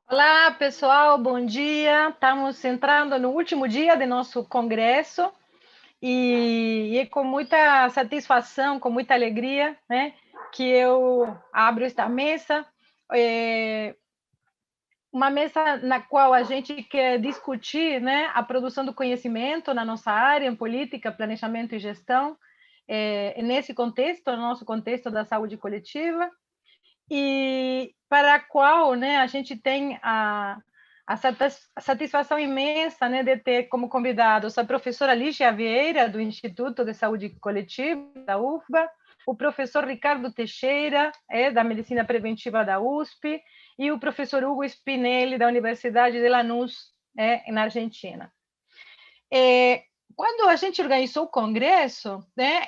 Olá, pessoal, bom dia. Estamos entrando no último dia do nosso congresso e é com muita satisfação, com muita alegria, né, que eu abro esta mesa, é, uma mesa na qual a gente quer discutir, né, a produção do conhecimento na nossa área, em política, planejamento e gestão, nesse contexto, no nosso contexto da saúde coletiva, e para a qual, né, a gente tem a satisfação imensa, né, de ter como convidados a professora Lígia Vieira, do Instituto de Saúde Coletiva, da UFBA, o professor Ricardo Teixeira, da Medicina Preventiva da USP, e o professor Hugo Spinelli, da Universidade de Lanús, na Argentina. Quando a gente organizou o congresso, né,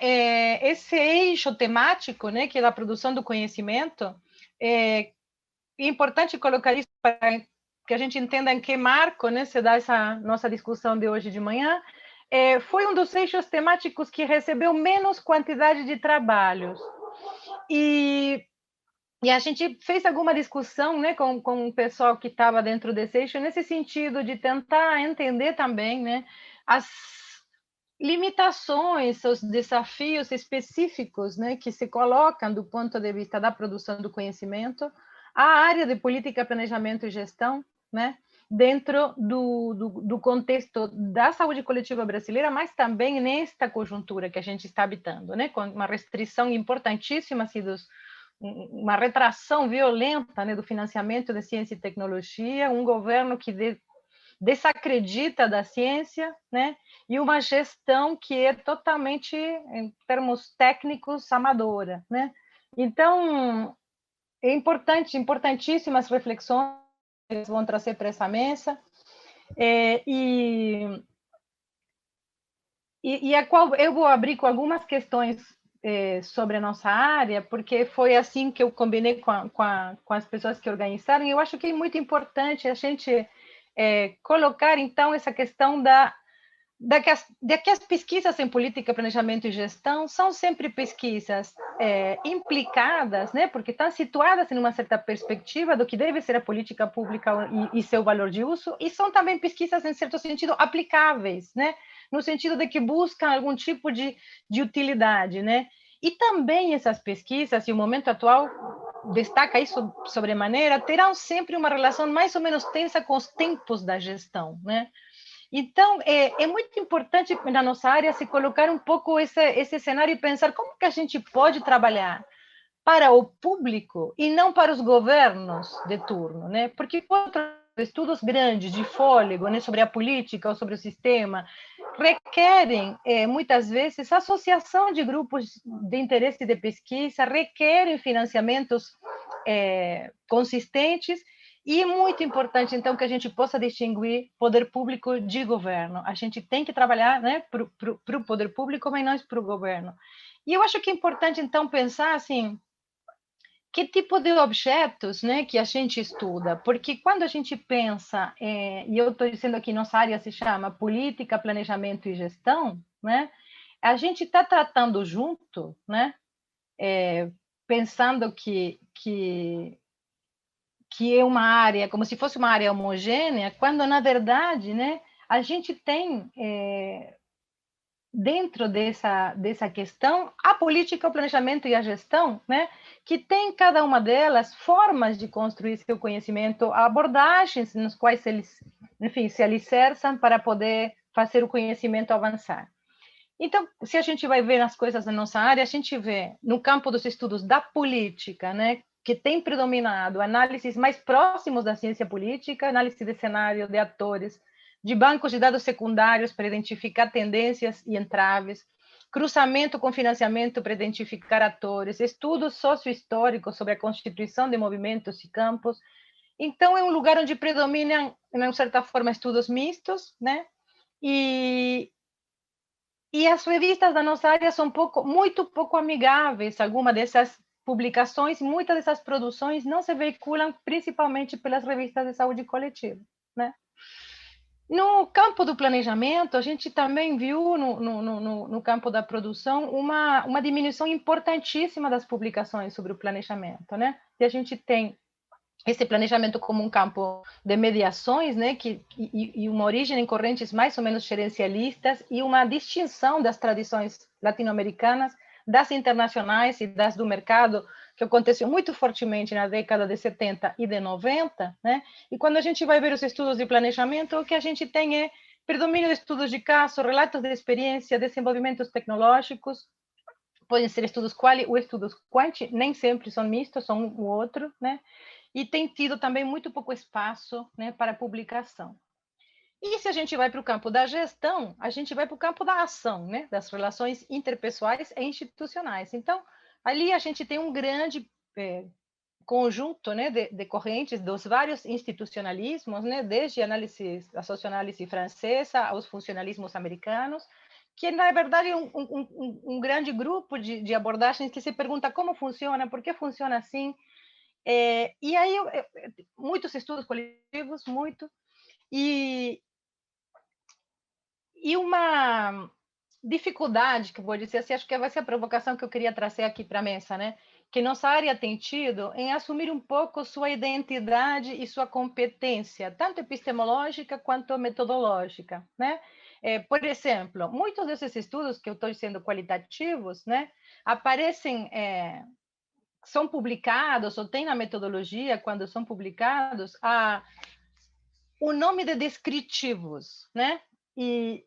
esse eixo temático, né, que é a produção do conhecimento, é importante colocar isso para que a gente entenda em que marco, né, se dá essa nossa discussão de hoje de manhã. Foi um dos eixos temáticos que recebeu menos quantidade de trabalhos. E, e a gente fez alguma discussão, né, com o pessoal que estava dentro desse eixo, nesse sentido de tentar entender também, né, as limitações, os desafios específicos, né, que se colocam do ponto de vista da produção do conhecimento, a área de política, planejamento e gestão, né, dentro do contexto da saúde coletiva brasileira, mas também nesta conjuntura que a gente está habitando, né, com uma restrição importantíssima, assim, uma retração violenta, né, do financiamento de ciência e tecnologia, um governo que desacredita da ciência, né? E uma gestão que é totalmente, em termos técnicos, amadora, né? Então, é importante, importantíssimas reflexões que eles vão trazer para essa mesa, é, e a qual eu vou abrir com algumas questões sobre a nossa área, porque foi assim que eu combinei com as pessoas que organizaram, e eu acho que é muito importante a gente colocar, então, essa questão de que as pesquisas em política, planejamento e gestão são sempre pesquisas implicadas, né, porque estão situadas em uma certa perspectiva do que deve ser a política pública e seu valor de uso, e são também pesquisas, em certo sentido, aplicáveis, né, no sentido de que buscam algum tipo de utilidade, né, e também essas pesquisas, e o momento atual destaca isso sobremaneira, terão sempre uma relação mais ou menos tensa com os tempos da gestão, né? Então, é muito importante na nossa área se colocar um pouco esse cenário e pensar como que a gente pode trabalhar para o público e não para os governos de turno, né? Porque estudos grandes de fôlego, né, sobre a política ou sobre o sistema requerem muitas vezes associação de grupos de interesse de pesquisa, requerem financiamentos consistentes. E é muito importante, então, que a gente possa distinguir poder público de governo. A gente tem que trabalhar, né, para o poder público, mas não para o governo. E eu acho que é importante, então, pensar assim, que tipo de objetos, né, que a gente estuda? Porque quando a gente pensa, e eu estou dizendo aqui, nossa área se chama política, planejamento e gestão, né, a gente está tratando junto, né, pensando que é uma área, como se fosse uma área homogênea, quando, na verdade, né, a gente tem dentro dessa questão, a política, o planejamento e a gestão, né, que tem cada uma delas formas de construir seu conhecimento, abordagens nas quais eles, enfim, se alicerçam para poder fazer o conhecimento avançar. Então, se a gente vai ver as coisas na nossa área, a gente vê no campo dos estudos da política, né, que tem predominado análises mais próximos da ciência política, análise de cenário, de atores, de bancos de dados secundários para identificar tendências e entraves, cruzamento com financiamento para identificar atores, estudos sociohistóricos sobre a constituição de movimentos e campos. Então, é um lugar onde predominam, de certa forma, estudos mistos, né? E as revistas da nossa área são muito pouco amigáveis. Algumas dessas publicações, muitas dessas produções não se veiculam principalmente pelas revistas de saúde coletiva, né? No campo do planejamento, a gente também viu no campo da produção uma diminuição importantíssima das publicações sobre o planejamento, né? E a gente tem esse planejamento como um campo de mediações, né, e uma origem em correntes mais ou menos gerencialistas e uma distinção das tradições latino-americanas, das internacionais e das do mercado, que aconteceu muito fortemente na década de 70 e de 90, né? E quando a gente vai ver os estudos de planejamento, o que a gente tem é predomínio de estudos de caso, relatos de experiência, desenvolvimentos tecnológicos, podem ser estudos quali ou estudos quanti, nem sempre são mistos, são um ou outro, né? E tem tido também muito pouco espaço, né, para publicação. E se a gente vai para o campo da gestão, a gente vai para o campo da ação, né, das relações interpessoais e institucionais. Então, ali a gente tem um grande conjunto, né, de correntes dos vários institucionalismos, né, desde a socioanálise francesa aos funcionalismos americanos, que na verdade é um grande grupo de abordagens que se pergunta como funciona, por que funciona assim, e aí muitos estudos coletivos, e uma dificuldade, que eu vou dizer assim, acho que vai ser a provocação que eu queria trazer aqui para a mesa, né? Que nossa área tem tido em assumir um pouco sua identidade e sua competência, tanto epistemológica quanto metodológica, né? Por exemplo, muitos desses estudos que eu estou dizendo qualitativos, né, aparecem, são publicados, ou tem na metodologia, quando são publicados, o nome de descritivos, né? E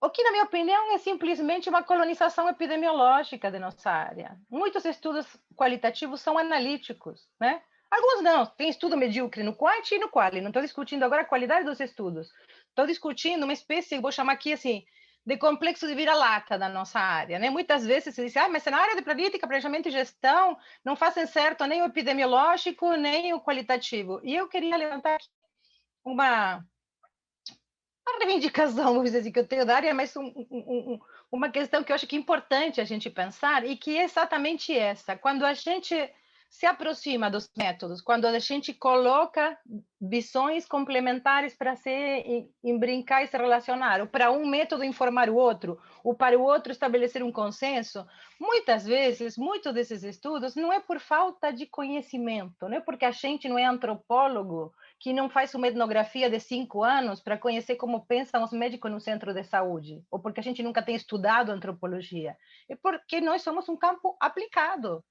o que, na minha opinião, é simplesmente uma colonização epidemiológica da nossa área. Muitos estudos qualitativos são analíticos, né? Alguns não. Tem estudo medíocre no quant e no quali. Não estou discutindo agora a qualidade dos estudos. Estou discutindo uma espécie, vou chamar aqui assim, de complexo de vira-lata da nossa área, né? Muitas vezes se diz, mas na área de política, planejamento e gestão não fazem certo nem o epidemiológico, nem o qualitativo. E eu queria levantar aqui uma a reivindicação, vamos dizer assim, que eu tenho da área, mas uma questão que eu acho que é importante a gente pensar, e que é exatamente essa. Quando a gente se aproxima dos métodos, quando a gente coloca visões complementares para se brincar e se relacionar, ou para um método informar o outro, ou para o outro estabelecer um consenso, muitas vezes, muitos desses estudos não é por falta de conhecimento, não é porque a gente não é antropólogo, que não faz uma etnografia de 5 anos para conhecer como pensam os médicos no centro de saúde, ou porque a gente nunca tem estudado antropologia, é porque nós somos um campo aplicado,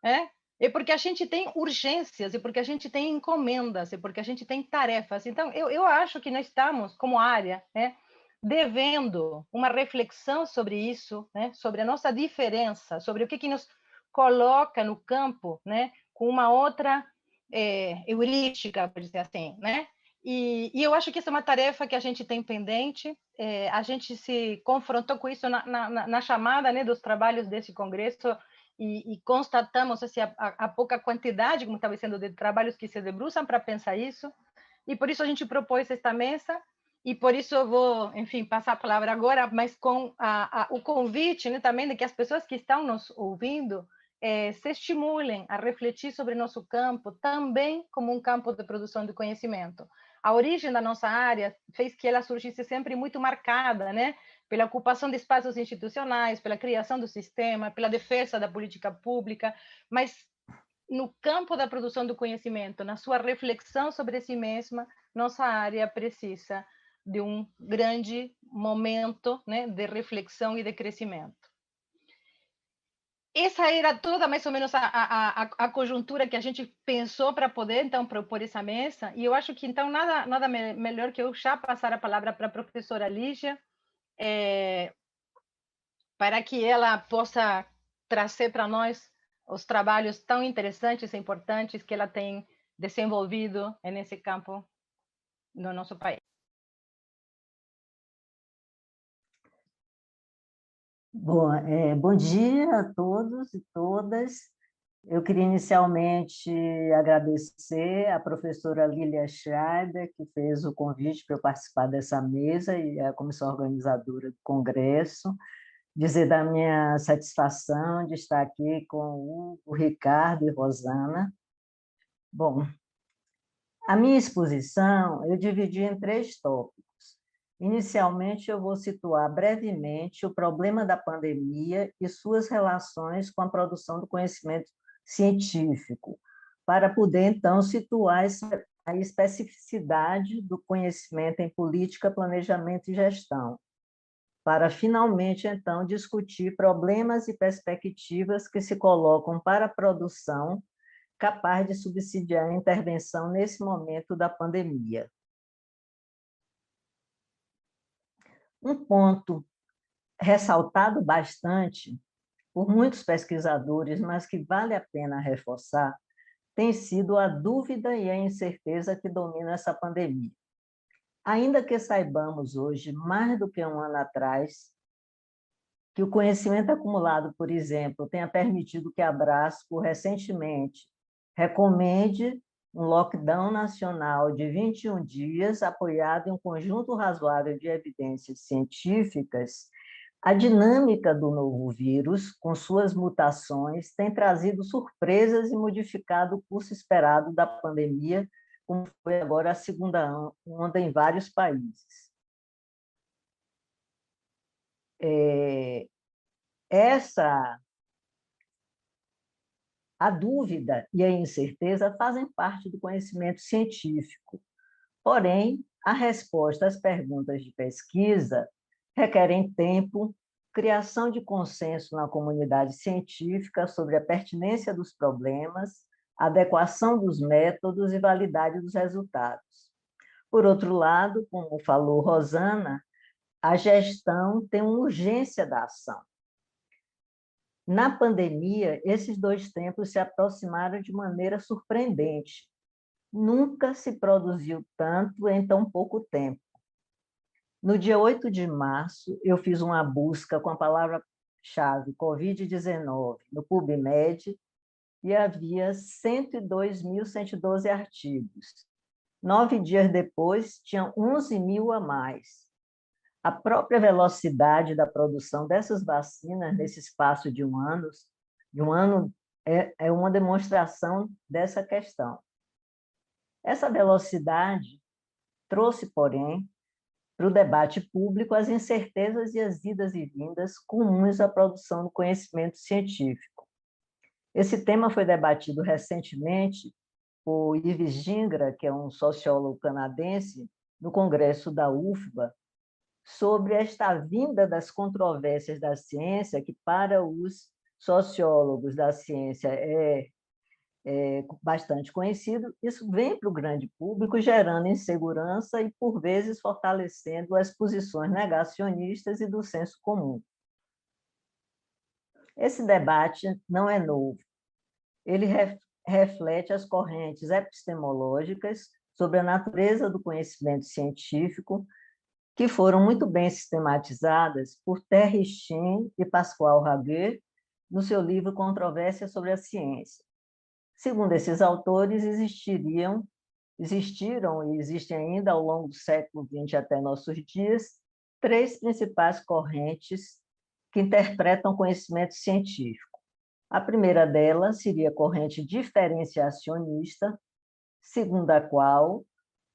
né? É porque a gente tem urgências, é porque a gente tem encomendas, é porque a gente tem tarefas. Então, eu acho que nós estamos, como área, né, devendo uma reflexão sobre isso, né, sobre a nossa diferença, sobre o que nos coloca no campo, né, com uma outra heurística, por dizer assim, né? E eu acho que essa é uma tarefa que a gente tem pendente. A gente se confrontou com isso na chamada, né, dos trabalhos desse congresso, e constatamos assim, a pouca quantidade, como estava dizendo, de trabalhos que se debruçam para pensar isso, e por isso a gente propôs esta mesa, e por isso eu vou, enfim, passar a palavra agora, mas com o convite, né, também de que as pessoas que estão nos ouvindo se estimulem a refletir sobre nosso campo também como um campo de produção de conhecimento. A origem da nossa área fez que ela surgisse sempre muito marcada, né, pela ocupação de espaços institucionais, pela criação do sistema, pela defesa da política pública, mas no campo da produção do conhecimento, na sua reflexão sobre si mesma, nossa área precisa de um grande momento, né, de reflexão e de crescimento. Essa era toda mais ou menos a conjuntura que a gente pensou para poder, então, propor essa mesa, e eu acho que, então, nada melhor que eu já passar a palavra para a professora Lígia, para que ela possa trazer para nós os trabalhos tão interessantes e importantes que ela tem desenvolvido nesse campo no nosso país. Bom, bom dia a todos e todas. Eu queria inicialmente agradecer à professora Lília Schreiber, que fez o convite para eu participar dessa mesa, e a comissão organizadora do Congresso, dizer da minha satisfação de estar aqui com o Ricardo e Rosana. Bom, a minha exposição eu dividi em 3 tópicos. Inicialmente, eu vou situar brevemente o problema da pandemia e suas relações com a produção do conhecimento científico, para poder, então, situar a especificidade do conhecimento em política, planejamento e gestão, para finalmente, então, discutir problemas e perspectivas que se colocam para a produção capaz de subsidiar a intervenção nesse momento da pandemia. Um ponto ressaltado bastante por muitos pesquisadores, mas que vale a pena reforçar, tem sido a dúvida e a incerteza que dominam essa pandemia. Ainda que saibamos hoje, mais do que um ano atrás, que o conhecimento acumulado, por exemplo, tenha permitido que a Brasco, recentemente, recomende um lockdown nacional de 21 dias, apoiado em um conjunto razoável de evidências científicas, a dinâmica do novo vírus, com suas mutações, tem trazido surpresas e modificado o curso esperado da pandemia, como foi agora a segunda onda em vários países. A dúvida e a incerteza fazem parte do conhecimento científico. Porém, a resposta às perguntas de pesquisa requerem tempo, criação de consenso na comunidade científica sobre a pertinência dos problemas, adequação dos métodos e validade dos resultados. Por outro lado, como falou Rosana, a gestão tem uma urgência da ação. Na pandemia, esses dois tempos se aproximaram de maneira surpreendente. Nunca se produziu tanto em tão pouco tempo. No dia 8 de março, eu fiz uma busca com a palavra-chave Covid-19 no PubMed e havia 102.112 artigos. 9 dias depois, tinham 11.000 a mais. A própria velocidade da produção dessas vacinas nesse espaço de um ano é uma demonstração dessa questão. Essa velocidade trouxe, porém, para o debate público as incertezas e as idas e vindas comuns à produção do conhecimento científico. Esse tema foi debatido recentemente por Yves Gingra, que é um sociólogo canadense, no Congresso da UFBA, sobre esta vinda das controvérsias da ciência, que para os sociólogos da ciência é bastante conhecido, isso vem para o grande público, gerando insegurança e, por vezes, fortalecendo as posições negacionistas e do senso comum. Esse debate não é novo. Ele reflete as correntes epistemológicas sobre a natureza do conhecimento científico, que foram muito bem sistematizadas por Terry Shin e Pascual Raguer no seu livro Controvérsia sobre a Ciência. Segundo esses autores, existiram e existem ainda ao longo do século XX até nossos dias 3 principais correntes que interpretam o conhecimento científico. A primeira delas seria a corrente diferenciacionista, segundo a qual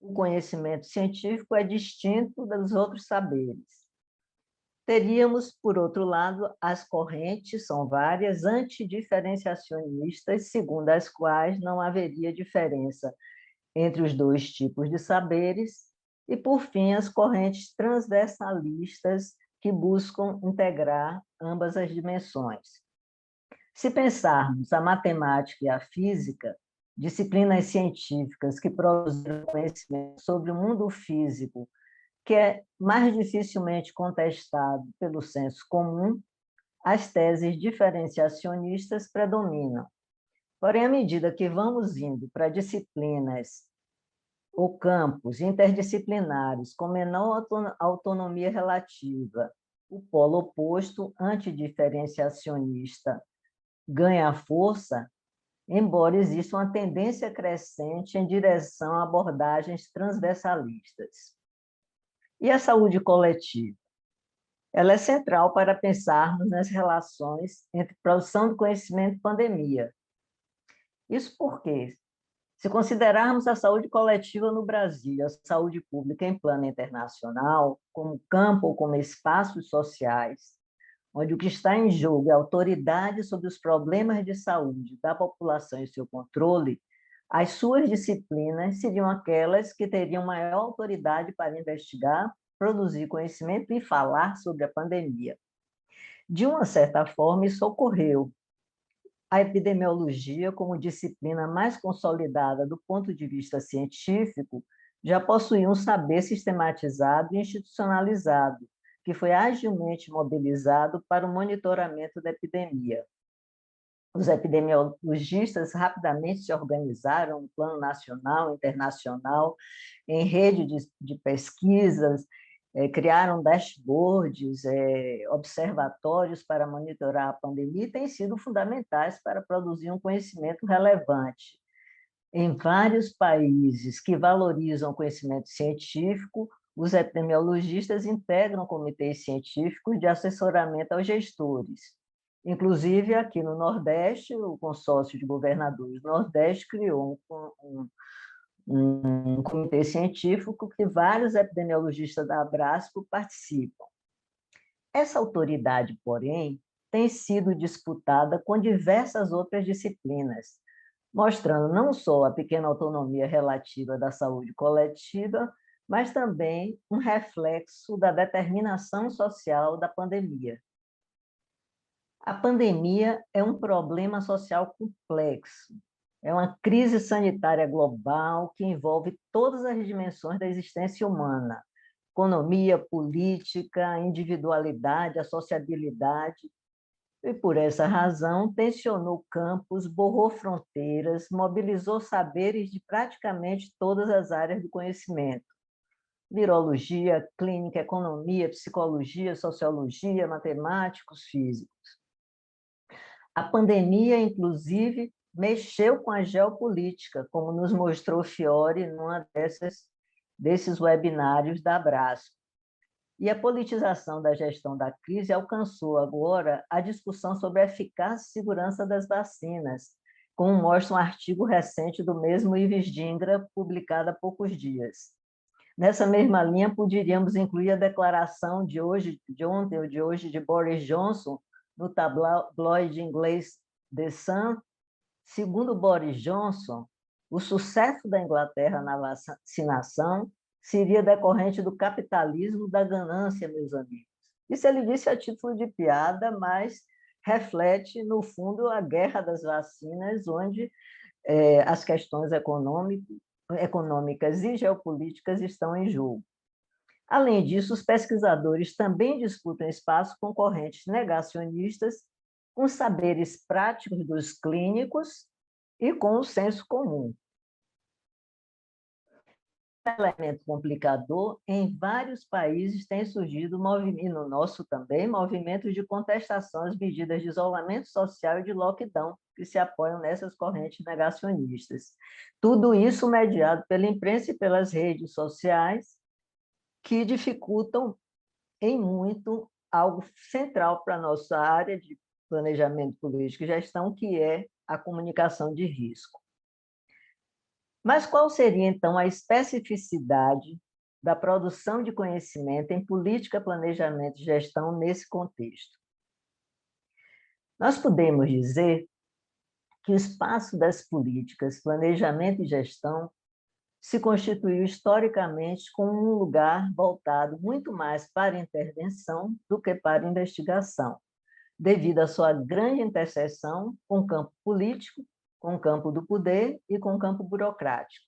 o conhecimento científico é distinto dos outros saberes. Teríamos, por outro lado, as correntes, são várias, antidiferenciacionistas, segundo as quais não haveria diferença entre os dois tipos de saberes, e, por fim, as correntes transversalistas, que buscam integrar ambas as dimensões. Se pensarmos a matemática e a física, disciplinas científicas que produziram conhecimento sobre o mundo físico, que é mais dificilmente contestado pelo senso comum, as teses diferenciacionistas predominam. Porém, à medida que vamos indo para disciplinas ou campos interdisciplinares com menor autonomia relativa, o polo oposto, antidiferenciacionista, ganha força, embora exista uma tendência crescente em direção a abordagens transversalistas. E a saúde coletiva? Ela é central para pensarmos nas relações entre produção de conhecimento e pandemia. Isso porque, se considerarmos a saúde coletiva no Brasil e a saúde pública em plano internacional, como campo ou como espaços sociais, onde o que está em jogo é a autoridade sobre os problemas de saúde da população e seu controle, As suas disciplinas seriam aquelas que teriam maior autoridade para investigar, produzir conhecimento e falar sobre a pandemia. De uma certa forma, isso ocorreu. A epidemiologia, como disciplina mais consolidada do ponto de vista científico, já possuía um saber sistematizado e institucionalizado, que foi agilmente mobilizado para o monitoramento da epidemia. Os epidemiologistas rapidamente se organizaram no plano nacional, internacional, em rede de pesquisas, criaram dashboards, observatórios para monitorar a pandemia e têm sido fundamentais para produzir um conhecimento relevante. Em vários países que valorizam o conhecimento científico, os epidemiologistas integram comitês científicos de assessoramento aos gestores. Inclusive, aqui no Nordeste, o consórcio de governadores do Nordeste criou um comitê científico que vários epidemiologistas da Abrasco participam. Essa autoridade, porém, tem sido disputada com diversas outras disciplinas, mostrando não só a pequena autonomia relativa da saúde coletiva, mas também um reflexo da determinação social da pandemia. A pandemia é um problema social complexo, é uma crise sanitária global que envolve todas as dimensões da existência humana: economia, política, individualidade, a sociabilidade. E, por essa razão, tensionou campos, borrou fronteiras, mobilizou saberes de praticamente todas as áreas do conhecimento: virologia, clínica, economia, psicologia, sociologia, matemáticos, físicos. A pandemia, inclusive, mexeu com a geopolítica, como nos mostrou Fiore numa desses webinários da Abrasco. E a politização da gestão da crise alcançou agora a discussão sobre a eficácia e segurança das vacinas, como mostra um artigo recente do mesmo Ives Dingra, publicado há poucos dias. Nessa mesma linha, poderíamos incluir a declaração de ontem ou de hoje de Boris Johnson, no tabloide inglês The Sun. Segundo Boris Johnson, o sucesso da Inglaterra na vacinação seria decorrente do capitalismo da ganância, meus amigos. Isso ele disse a título de piada, mas reflete, no fundo, a guerra das vacinas, onde as questões econômicas e geopolíticas estão em jogo. Além disso, os pesquisadores também disputam espaços concorrentes negacionistas com saberes práticos dos clínicos e com o senso comum. Elemento complicador, em vários países tem surgido, e no nosso também, movimentos de contestação às medidas de isolamento social e de lockdown, que se apoiam nessas correntes negacionistas. Tudo isso mediado pela imprensa e pelas redes sociais, que dificultam em muito algo central para a nossa área de planejamento político e gestão, que é a comunicação de risco. Mas qual seria, então, a especificidade da produção de conhecimento em política, planejamento e gestão nesse contexto? Nós podemos dizer que o espaço das políticas, planejamento e gestão se constituiu historicamente como um lugar voltado muito mais para intervenção do que para investigação, devido à sua grande interseção com o campo político, com o campo do poder e com o campo burocrático.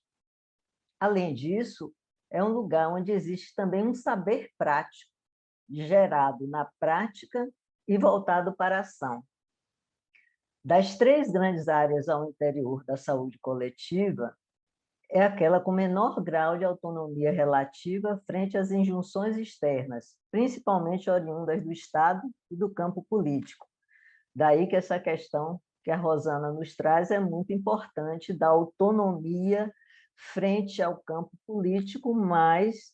Além disso, é um lugar onde existe também um saber prático, gerado na prática e voltado para a ação. Das três grandes áreas ao interior da saúde coletiva, é aquela com menor grau de autonomia relativa frente às injunções externas, principalmente oriundas do Estado e do campo político. Daí que essa questão que a Rosana nos traz é muito importante, da autonomia frente ao campo político, mas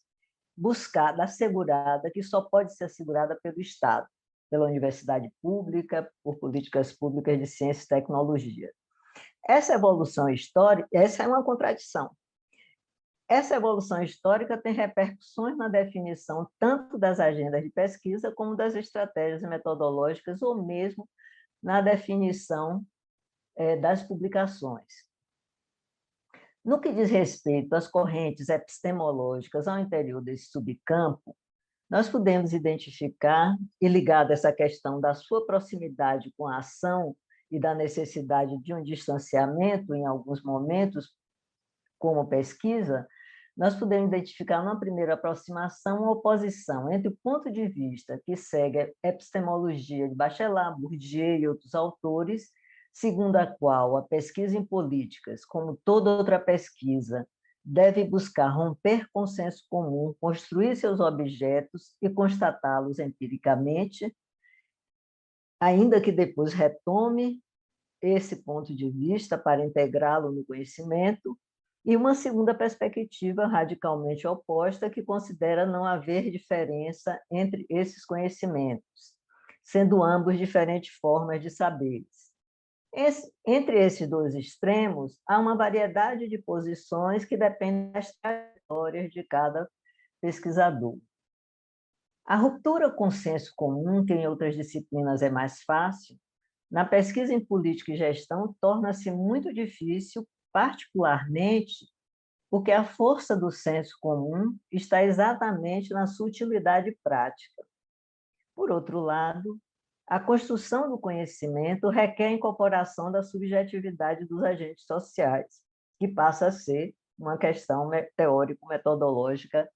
buscada, assegurada, que só pode ser assegurada pelo Estado, pela universidade pública, por políticas públicas de ciência e tecnologia. Essa evolução histórica, essa é uma contradição. Essa evolução histórica tem repercussões na definição tanto das agendas de pesquisa como das estratégias metodológicas ou mesmo na definição das publicações. No que diz respeito às correntes epistemológicas ao interior desse subcampo, nós podemos identificar, e ligado a essa questão da sua proximidade com a ação e da necessidade de um distanciamento em alguns momentos, como pesquisa, nós podemos identificar, numa primeira aproximação, uma oposição entre o ponto de vista que segue a epistemologia de Bachelard, Bourdieu e outros autores, segundo a qual a pesquisa em políticas, como toda outra pesquisa, deve buscar romper consenso comum, construir seus objetos e constatá-los empiricamente, ainda que depois retome esse ponto de vista para integrá-lo no conhecimento, e uma segunda perspectiva radicalmente oposta, que considera não haver diferença entre esses conhecimentos, sendo ambos diferentes formas de saberes. Entre esses dois extremos, há uma variedade de posições que dependem das trajetórias de cada pesquisador. A ruptura com o senso comum, que em outras disciplinas é mais fácil, na pesquisa em política e gestão torna-se muito difícil, particularmente porque a força do senso comum está exatamente na sua utilidade prática. Por outro lado, a construção do conhecimento requer a incorporação da subjetividade dos agentes sociais, que passa a ser uma questão teórico-metodológica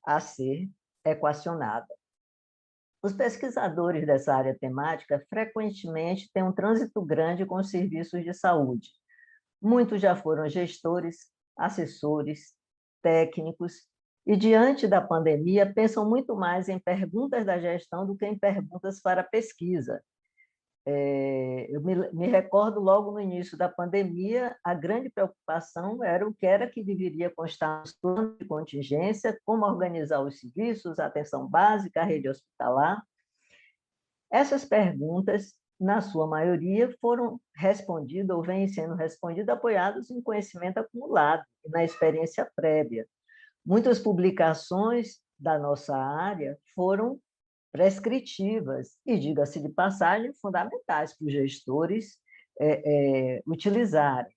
a ser equacionada. Os pesquisadores dessa área temática frequentemente têm um trânsito grande com os serviços de saúde. Muitos já foram gestores, assessores, técnicos, e, diante da pandemia, pensam muito mais em perguntas da gestão do que em perguntas para a pesquisa. Eu me recordo, logo no início da pandemia, a grande preocupação era o que era que deveria constar nos planos de contingência, como organizar os serviços, a atenção básica, a rede hospitalar. Essas perguntas, na sua maioria, foram respondidas ou vêm sendo respondidas apoiadas em conhecimento acumulado e na experiência prévia. Muitas publicações da nossa área foram prescritivas e, diga-se de passagem, fundamentais para os gestores utilizarem.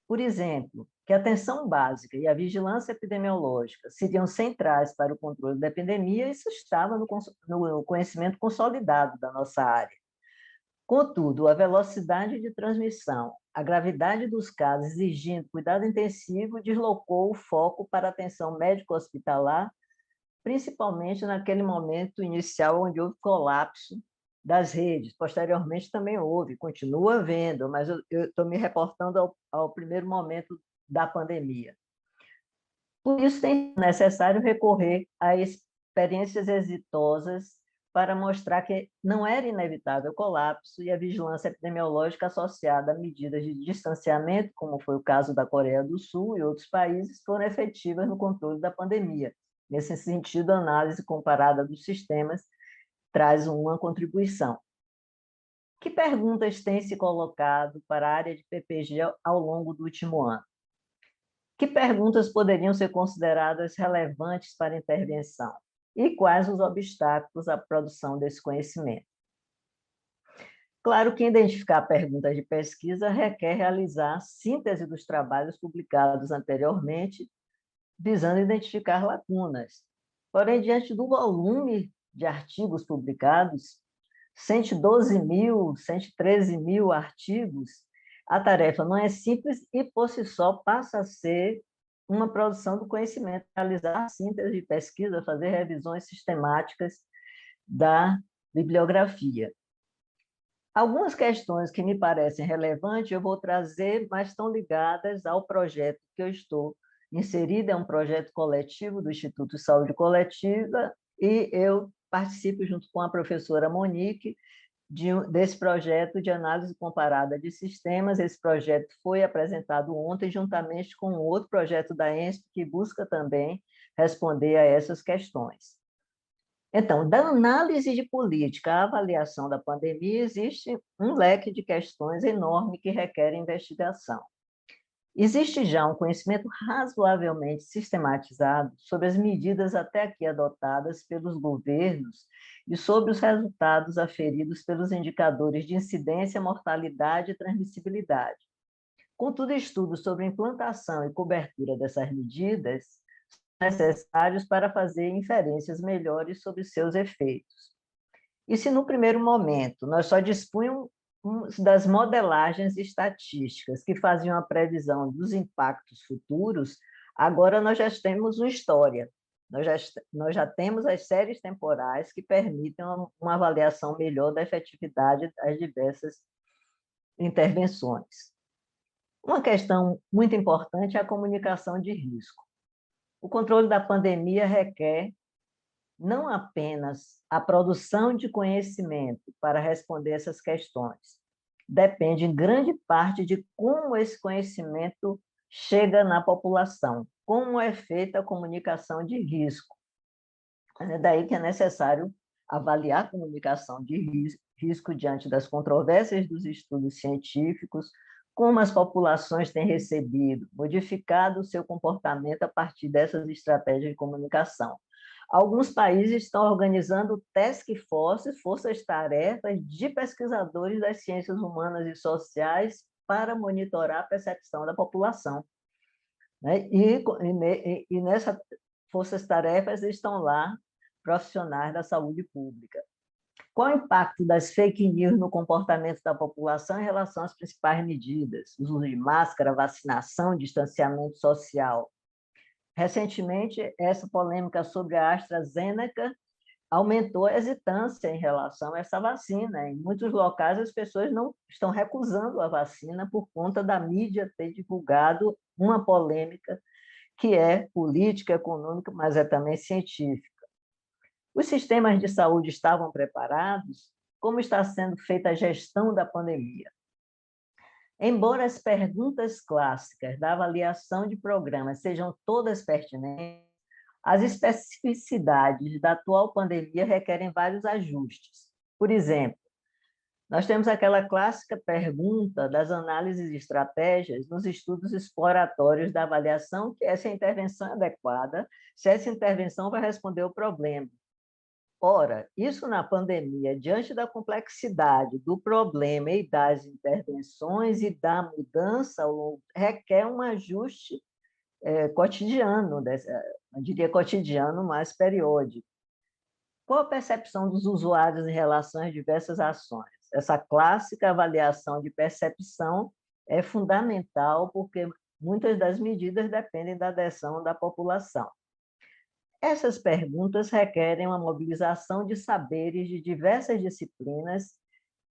Por exemplo, que a atenção básica e a vigilância epidemiológica seriam centrais para o controle da epidemia, isso estava no conhecimento consolidado da nossa área. Contudo, a velocidade de transmissão, a gravidade dos casos exigindo cuidado intensivo, deslocou o foco para a atenção médico-hospitalar, principalmente naquele momento inicial onde houve colapso das redes. Posteriormente também houve, continua havendo, mas eu estou me reportando ao primeiro momento da pandemia. Por isso, tem necessário recorrer a experiências exitosas para mostrar que não era inevitável o colapso e a vigilância epidemiológica associada a medidas de distanciamento, como foi o caso da Coreia do Sul e outros países, foram efetivas no controle da pandemia. Nesse sentido, a análise comparada dos sistemas traz uma contribuição. Que perguntas têm se colocado para a área de PPG ao longo do último ano? Que perguntas poderiam ser consideradas relevantes para a intervenção? E quais os obstáculos à produção desse conhecimento? Claro que identificar perguntas de pesquisa requer realizar síntese dos trabalhos publicados anteriormente, visando identificar lacunas. Porém, diante do volume de artigos publicados, 112 mil, 113 mil artigos, a tarefa não é simples e, por si só, passa a ser uma produção do conhecimento, realizar síntese de pesquisa, fazer revisões sistemáticas da bibliografia. Algumas questões que me parecem relevantes eu vou trazer, mas estão ligadas ao projeto que eu estou inserida, é um projeto coletivo do Instituto de Saúde Coletiva, e eu participo, junto com a professora Monique, desse projeto de análise comparada de sistemas. Esse projeto foi apresentado ontem, juntamente com outro projeto da ENSP, que busca também responder a essas questões. Então, da análise de política à avaliação da pandemia, existe um leque de questões enorme que requerem investigação. Existe já um conhecimento razoavelmente sistematizado sobre as medidas até aqui adotadas pelos governos e sobre os resultados aferidos pelos indicadores de incidência, mortalidade e transmissibilidade. Contudo, estudos sobre implantação e cobertura dessas medidas são necessários para fazer inferências melhores sobre seus efeitos. E se no primeiro momento nós só dispunhamos das modelagens estatísticas que faziam a previsão dos impactos futuros, agora nós já temos uma história, nós já temos as séries temporais que permitem uma avaliação melhor da efetividade das diversas intervenções. Uma questão muito importante é a comunicação de risco. O controle da pandemia requer não apenas a produção de conhecimento para responder essas questões, depende em grande parte de como esse conhecimento chega na população, como é feita a comunicação de risco. É daí que é necessário avaliar a comunicação de risco diante das controvérsias dos estudos científicos, como as populações têm recebido, modificado o seu comportamento a partir dessas estratégias de comunicação. Alguns países estão organizando task forces, forças-tarefas de pesquisadores das ciências humanas e sociais para monitorar a percepção da população. E nessas forças-tarefas estão lá profissionais da saúde pública. Qual o impacto das fake news no comportamento da população em relação às principais medidas? O uso de máscara, vacinação, distanciamento social. Recentemente, essa polêmica sobre a AstraZeneca aumentou a hesitância em relação a essa vacina. Em muitos locais, as pessoas não estão recusando a vacina por conta da mídia ter divulgado uma polêmica que é política, econômica, mas é também científica. Os sistemas de saúde estavam preparados? Como está sendo feita a gestão da pandemia? Embora as perguntas clássicas da avaliação de programas sejam todas pertinentes, as especificidades da atual pandemia requerem vários ajustes. Por exemplo, nós temos aquela clássica pergunta das análises de estratégias nos estudos exploratórios da avaliação, que essa intervenção é adequada, se essa intervenção vai responder o problema. Ora, isso na pandemia, diante da complexidade do problema e das intervenções e da mudança, requer um ajuste cotidiano, eu diria cotidiano, mas periódico. Qual a percepção dos usuários em relação às diversas ações? Essa clássica avaliação de percepção é fundamental porque muitas das medidas dependem da adesão da população. Essas perguntas requerem uma mobilização de saberes de diversas disciplinas,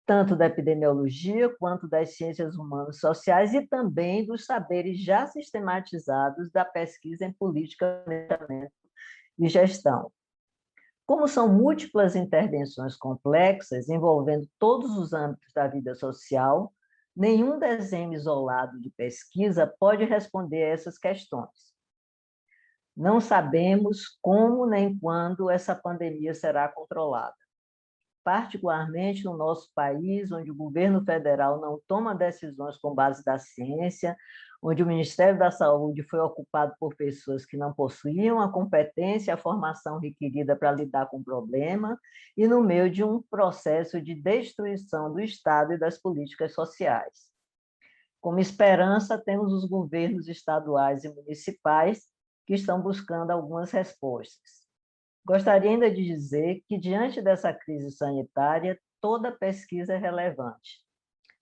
tanto da epidemiologia quanto das ciências humanas e sociais e também dos saberes já sistematizados da pesquisa em política, planejamento e gestão. Como são múltiplas intervenções complexas envolvendo todos os âmbitos da vida social, nenhum desenho isolado de pesquisa pode responder a essas questões. Não sabemos como nem quando essa pandemia será controlada. Particularmente no nosso país, onde o governo federal não toma decisões com base da ciência, onde o Ministério da Saúde foi ocupado por pessoas que não possuíam a competência e a formação requerida para lidar com o problema, e no meio de um processo de destruição do Estado e das políticas sociais. Como esperança, temos os governos estaduais e municipais que estão buscando algumas respostas. Gostaria ainda de dizer que, diante dessa crise sanitária, toda pesquisa é relevante.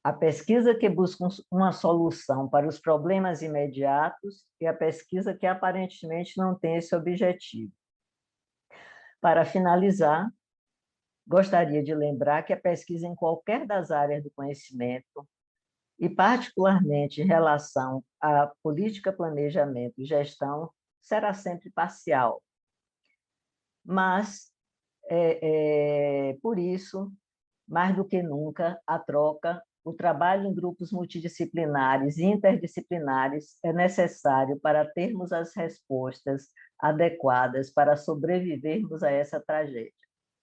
A pesquisa que busca uma solução para os problemas imediatos e a pesquisa que aparentemente não tem esse objetivo. Para finalizar, gostaria de lembrar que a pesquisa em qualquer das áreas do conhecimento, e particularmente em relação à política, planejamento e gestão, será sempre parcial. Mas, por isso, mais do que nunca, a troca, o trabalho em grupos multidisciplinares e interdisciplinares é necessário para termos as respostas adequadas para sobrevivermos a essa tragédia.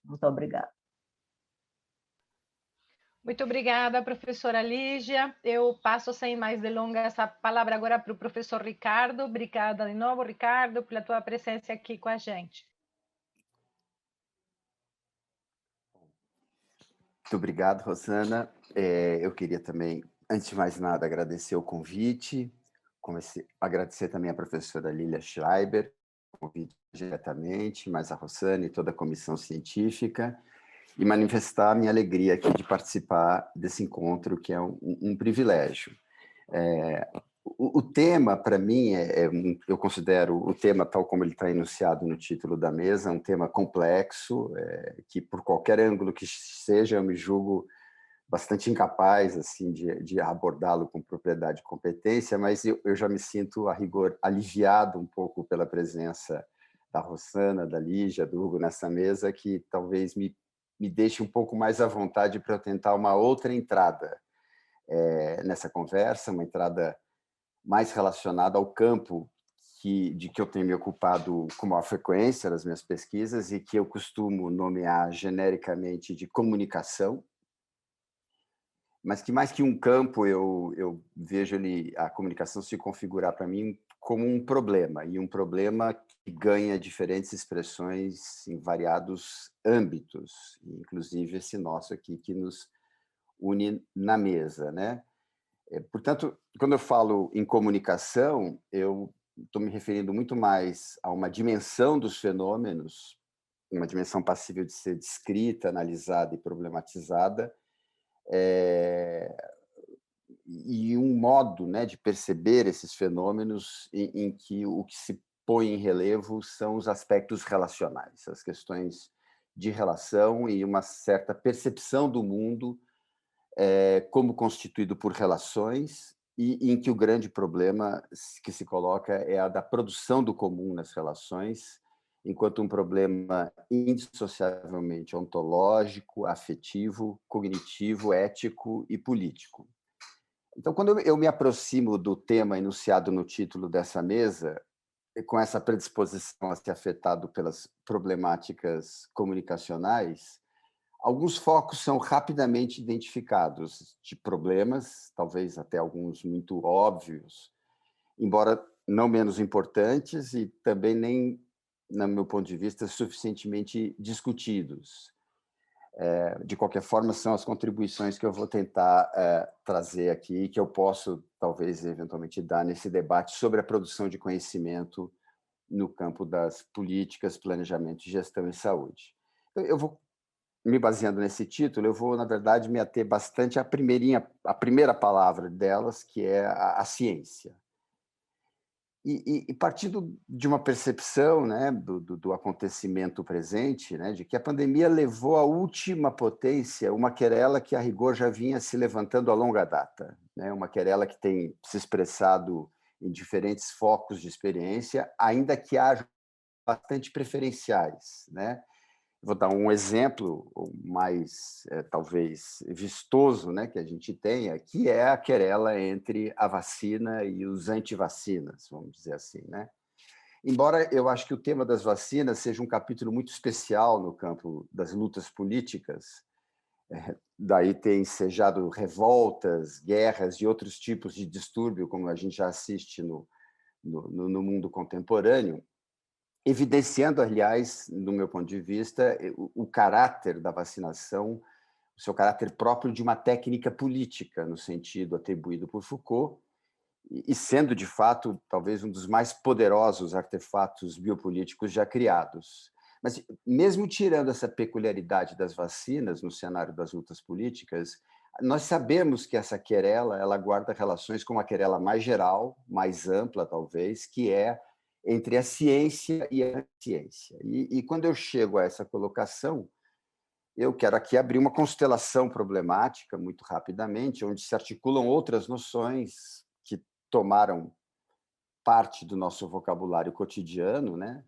Muito obrigada. Muito obrigada, professora Lígia. Eu passo, sem mais delongas, a palavra agora para o professor Ricardo. Obrigada de novo, Ricardo, pela tua presença aqui com a gente. Muito obrigado, Rosana. Eu queria também Antes de mais nada, agradecer o convite, agradecer também à professora Lilia Schreiber, o convite diretamente, mas a Rossana e toda a comissão científica, e manifestar a minha alegria aqui de participar desse encontro, que é um privilégio. O tema, para mim, eu considero o tema, tal como ele está enunciado no título da mesa, um tema complexo, que por qualquer ângulo que seja, eu me julgo bastante incapaz assim de abordá-lo com propriedade e competência, mas eu já me sinto, a rigor, aliviado um pouco pela presença da Rossana, da Lígia, do Hugo nessa mesa, que talvez me deixe um pouco mais à vontade para eu tentar uma outra entrada nessa conversa, uma entrada mais relacionada ao campo de que eu tenho me ocupado com maior frequência nas minhas pesquisas e que eu costumo nomear genericamente de comunicação, mas que mais que um campo, eu vejo a comunicação se configurar para mim como um problema, e um problema que ganha diferentes expressões em variados âmbitos, inclusive esse nosso aqui que nos une na mesa, né? Portanto, quando eu falo em comunicação, eu estou me referindo muito mais a uma dimensão dos fenômenos, uma dimensão passível de ser descrita, analisada e problematizada, e um modo, né, de perceber esses fenômenos em que o que se põe em relevo são os aspectos relacionais, as questões de relação e uma certa percepção do mundo como constituído por relações, e em que o grande problema que se coloca é a da produção do comum nas relações, enquanto um problema indissociavelmente ontológico, afetivo, cognitivo, ético e político. Então, quando eu me aproximo do tema enunciado no título dessa mesa, com essa predisposição a ser afetado pelas problemáticas comunicacionais, alguns focos são rapidamente identificados de problemas, talvez até alguns muito óbvios, embora não menos importantes e também nem, no meu ponto de vista, suficientemente discutidos. De qualquer forma, são as contribuições que eu vou tentar trazer aqui, que eu posso, talvez, eventualmente, dar nesse debate sobre a produção de conhecimento no campo das políticas, planejamento, gestão e saúde. Eu vou, me baseando nesse título, eu vou, na verdade, me ater bastante à a primeira palavra delas, que é a ciência. E partindo de uma percepção, né, do acontecimento presente, né, de que a pandemia levou à última potência uma querela que, a rigor, já vinha se levantando a longa data, né, uma querela que tem se expressado em diferentes focos de experiência, ainda que haja bastante preferenciais, né? Vou dar um exemplo mais, talvez, vistoso, né, que a gente tenha, que é a querela entre a vacina e os antivacinas, vamos dizer assim, né? Embora eu acho que o tema das vacinas seja um capítulo muito especial no campo das lutas políticas, daí tem ensejado revoltas, guerras e outros tipos de distúrbio, como a gente já assiste no mundo contemporâneo, evidenciando, aliás, do meu ponto de vista, o caráter da vacinação, o seu caráter próprio de uma técnica política, no sentido atribuído por Foucault, e sendo, de fato, talvez um dos mais poderosos artefatos biopolíticos já criados. Mas, mesmo tirando essa peculiaridade das vacinas no cenário das lutas políticas, nós sabemos que essa querela ela guarda relações com uma querela mais geral, mais ampla, talvez, que é entre a ciência e a ciência. E quando eu chego a essa colocação, eu quero aqui abrir uma constelação problemática, muito rapidamente, onde se articulam outras noções que tomaram parte do nosso vocabulário cotidiano, né?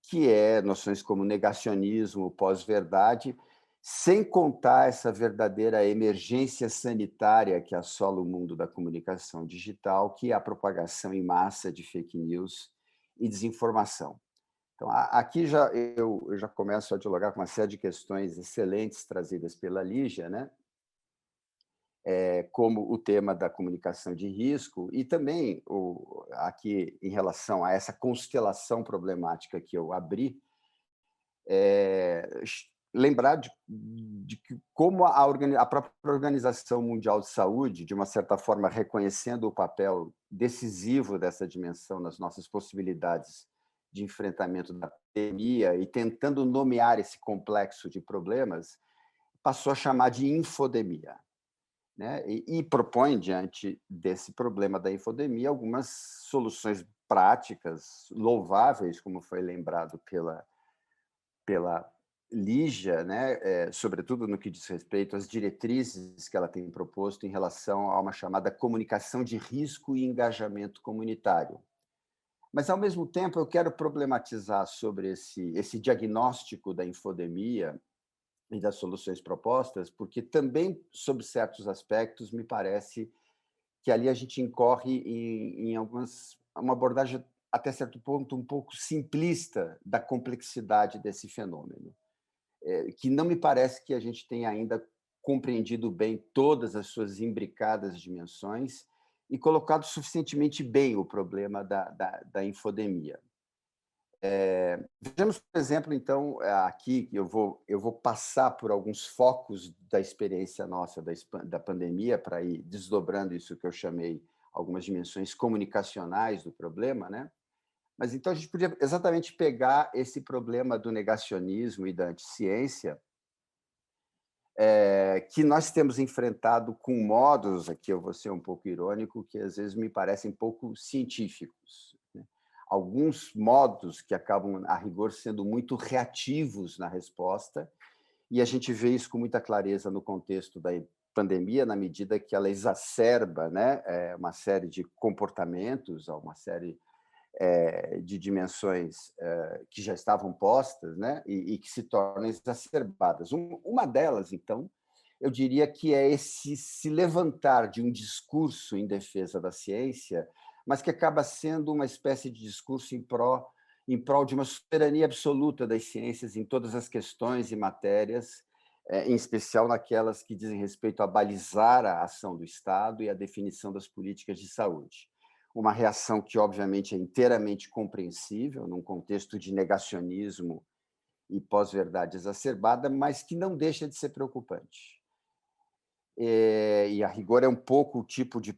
Que é noções como negacionismo, pós-verdade, sem contar essa verdadeira emergência sanitária que assola o mundo da comunicação digital, que é a propagação em massa de fake news e desinformação. Então, aqui eu já começo a dialogar com uma série de questões excelentes trazidas pela Lígia, né? Como o tema da comunicação de risco, e também, aqui, em relação a essa constelação problemática que eu abri, lembrar de que como a própria Organização Mundial de Saúde, de uma certa forma, reconhecendo o papel decisivo dessa dimensão nas nossas possibilidades de enfrentamento da pandemia e tentando nomear esse complexo de problemas, passou a chamar de infodemia, né? E propõe, diante desse problema da infodemia, algumas soluções práticas, louváveis, como foi lembrado pela Lígia, né? Sobretudo no que diz respeito às diretrizes que ela tem proposto em relação a uma chamada comunicação de risco e engajamento comunitário. Mas, ao mesmo tempo, eu quero problematizar sobre esse diagnóstico da infodemia e das soluções propostas, porque também, sob certos aspectos, me parece que ali a gente incorre em uma abordagem, até certo ponto, um pouco simplista da complexidade desse fenômeno, que não me parece que a gente tenha ainda compreendido bem todas as suas imbricadas dimensões e colocado suficientemente bem o problema da infodemia. Vejamos, por exemplo, então, aqui, eu vou passar por alguns focos da experiência nossa da pandemia para ir desdobrando isso que eu chamei algumas dimensões comunicacionais do problema, né? Mas então a gente podia exatamente pegar esse problema do negacionismo e da anticiência, que nós temos enfrentado com modos, aqui eu vou ser um pouco irônico, que às vezes me parecem pouco científicos, né? Alguns modos que acabam, a rigor, sendo muito reativos na resposta, e a gente vê isso com muita clareza no contexto da pandemia, na medida que ela exacerba, né, uma série de comportamentos, uma série de dimensões que já estavam postas, né, e que se tornam exacerbadas. Uma delas, então, eu diria que é esse se levantar de um discurso em defesa da ciência, mas que acaba sendo uma espécie de discurso em prol de uma soberania absoluta das ciências em todas as questões e matérias, em especial naquelas que dizem respeito a balizar a ação do Estado e a definição das políticas de saúde. Uma reação que, obviamente, é inteiramente compreensível num contexto de negacionismo e pós-verdade exacerbada, mas que não deixa de ser preocupante. E, a rigor, é um pouco o tipo de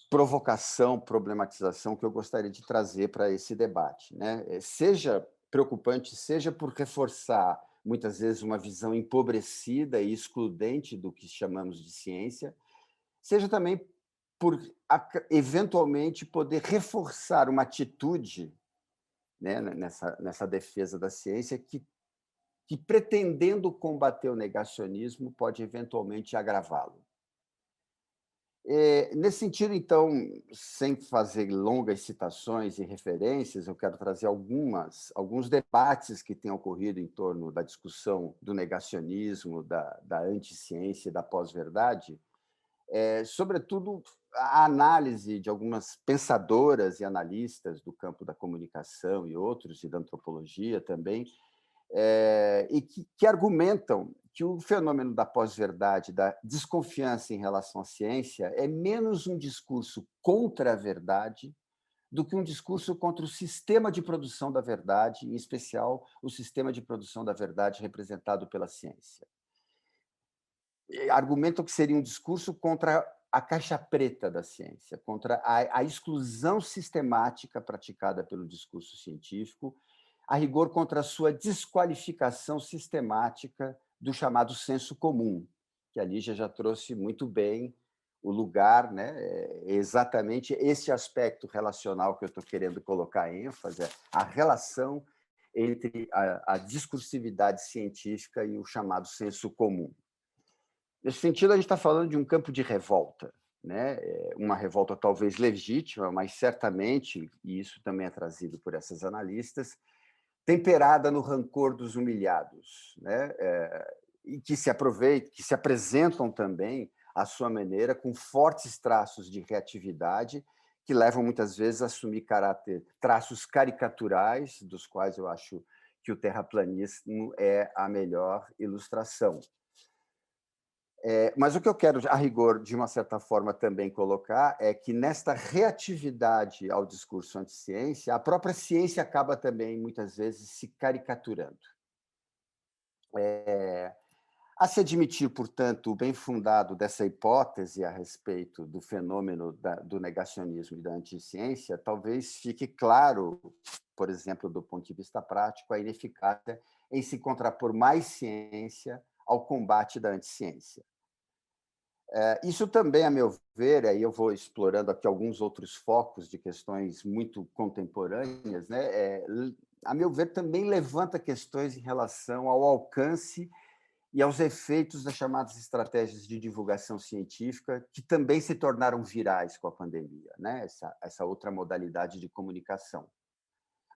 provocação, problematização que eu gostaria de trazer para esse debate, né? Seja preocupante, seja por reforçar, muitas vezes, uma visão empobrecida e excludente do que chamamos de ciência, seja também por, eventualmente, poder reforçar uma atitude, né, nessa defesa da ciência que, pretendendo combater o negacionismo, pode, eventualmente, agravá-lo. Nesse sentido, então, sem fazer longas citações e referências, eu quero trazer alguns debates que têm ocorrido em torno da discussão do negacionismo, da anticiência e da pós-verdade, sobretudo a análise de algumas pensadoras e analistas do campo da comunicação e outros, e da antropologia também, e que argumentam que o fenômeno da pós-verdade, da desconfiança em relação à ciência, é menos um discurso contra a verdade do que um discurso contra o sistema de produção da verdade, em especial o sistema de produção da verdade representado pela ciência. Argumentam que seria um discurso contra a caixa preta da ciência, contra a exclusão sistemática praticada pelo discurso científico, a rigor contra a sua desqualificação sistemática do chamado senso comum, que a Lígia já trouxe muito bem o lugar, né? É exatamente esse aspecto relacional que eu estou querendo colocar ênfase, a relação entre a discursividade científica e o chamado senso comum. Nesse sentido, a gente está falando de um campo de revolta, né? Uma revolta talvez legítima, mas certamente, e isso também é trazido por essas analistas, temperada no rancor dos humilhados, né? E que se aproveitam, que se apresentam também, à sua maneira, com fortes traços de reatividade, que levam muitas vezes a assumir traços caricaturais, dos quais eu acho que o terraplanismo é a melhor ilustração. Mas o que eu quero, a rigor, de uma certa forma, também colocar é que, nesta reatividade ao discurso anti-ciência, a própria ciência acaba também, muitas vezes, se caricaturando. A se admitir, portanto, o bem fundado dessa hipótese a respeito do fenômeno do negacionismo e da anticiência, talvez fique claro, por exemplo, do ponto de vista prático, a ineficácia em se contrapor mais ciência ao combate da anticiência. Isso também, a meu ver, aí eu vou explorando aqui alguns outros focos de questões muito contemporâneas, né? A meu ver, também levanta questões em relação ao alcance e aos efeitos das chamadas estratégias de divulgação científica, que também se tornaram virais com a pandemia, né? Essa outra modalidade de comunicação.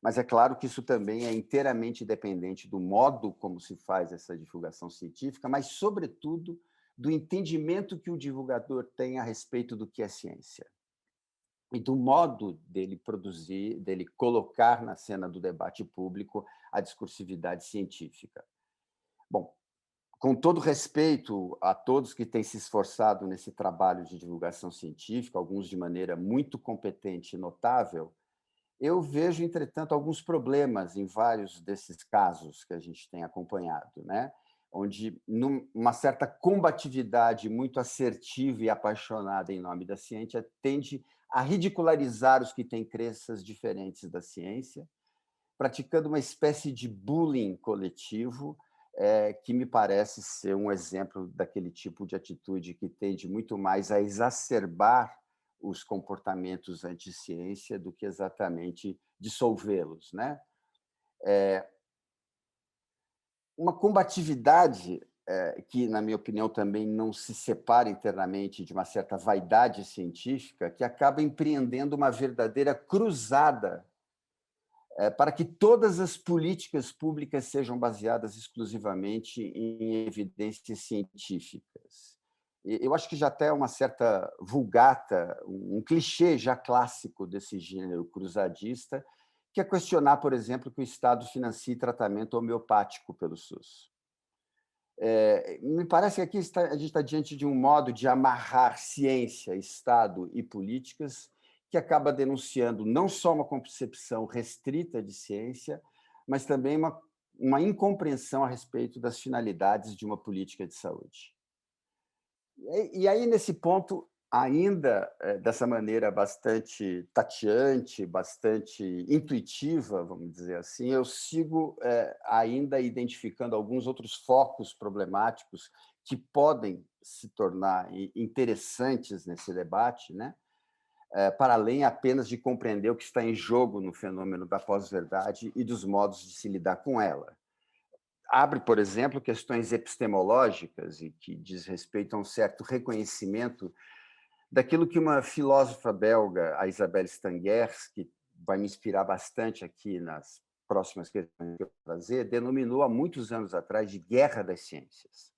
Mas é claro que isso também é inteiramente dependente do modo como se faz essa divulgação científica, mas, sobretudo, do entendimento que o divulgador tem a respeito do que é ciência e do modo dele produzir, dele colocar na cena do debate público a discursividade científica. Bom, com todo respeito a todos que têm se esforçado nesse trabalho de divulgação científica, alguns de maneira muito competente e notável, eu vejo, entretanto, alguns problemas em vários desses casos que a gente tem acompanhado, né? Onde uma certa combatividade muito assertiva e apaixonada em nome da ciência tende a ridicularizar os que têm crenças diferentes da ciência, praticando uma espécie de bullying coletivo, que me parece ser um exemplo daquele tipo de atitude que tende muito mais a exacerbar os comportamentos anti-ciência do que exatamente dissolvê-los, né? Uma combatividade que, na minha opinião, também não se separa internamente de uma certa vaidade científica, que acaba empreendendo uma verdadeira cruzada para que todas as políticas públicas sejam baseadas exclusivamente em evidências científicas. Eu acho que já até uma certa vulgata, um clichê já clássico desse gênero cruzadista, que é questionar, por exemplo, que o Estado financie tratamento homeopático pelo SUS. Me parece que aqui a gente está diante de um modo de amarrar ciência, Estado e políticas que acaba denunciando não só uma concepção restrita de ciência, mas também uma incompreensão a respeito das finalidades de uma política de saúde. E aí, nesse ponto, ainda dessa maneira bastante tateante, bastante intuitiva, vamos dizer assim, eu sigo ainda identificando alguns outros focos problemáticos que podem se tornar interessantes nesse debate, né? Para além apenas de compreender o que está em jogo no fenômeno da pós-verdade e dos modos de se lidar com ela. Abre, por exemplo, questões epistemológicas e que diz respeito a um certo reconhecimento daquilo que uma filósofa belga, a Isabelle Stangers, que vai me inspirar bastante aqui nas próximas questões que eu vou trazer, denominou há muitos anos atrás de guerra das ciências.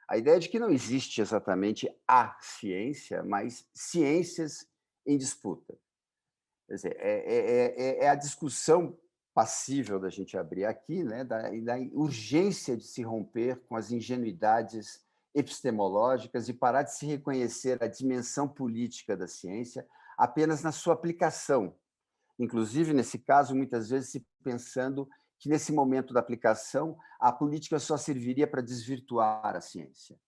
A ideia de que não existe exatamente a ciência, mas ciências em disputa. Quer dizer, é a discussão passível da gente abrir aqui, né, da urgência de se romper com as ingenuidades epistemológicas e parar de se reconhecer a dimensão política da ciência apenas na sua aplicação. Inclusive, nesse caso, muitas vezes se pensando que, nesse momento da aplicação, a política só serviria para desvirtuar a ciência.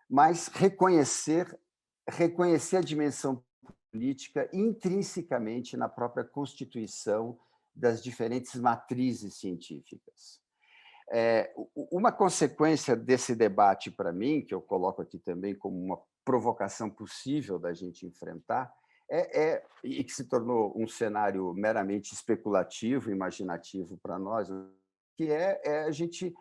Mas reconhecer a dimensão política intrinsecamente na própria constituição das diferentes matrizes científicas. Uma consequência desse debate, para mim, que eu coloco aqui também como uma provocação possível da gente enfrentar, e que se tornou um cenário meramente especulativo, imaginativo para nós, que é a gente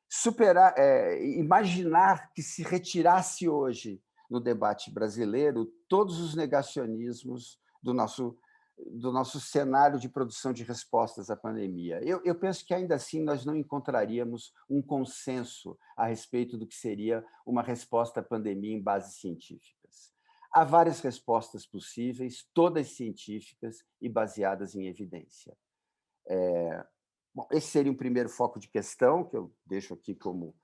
superar, imaginar que se retirasse hoje no debate brasileiro todos os negacionismos do nosso cenário de produção de respostas à pandemia. Eu penso que, ainda assim, nós não encontraríamos um consenso a respeito do que seria uma resposta à pandemia em bases científicas. Há várias respostas possíveis, todas científicas e baseadas em evidência. Bom, esse seria um primeiro foco de questão, que eu deixo aqui como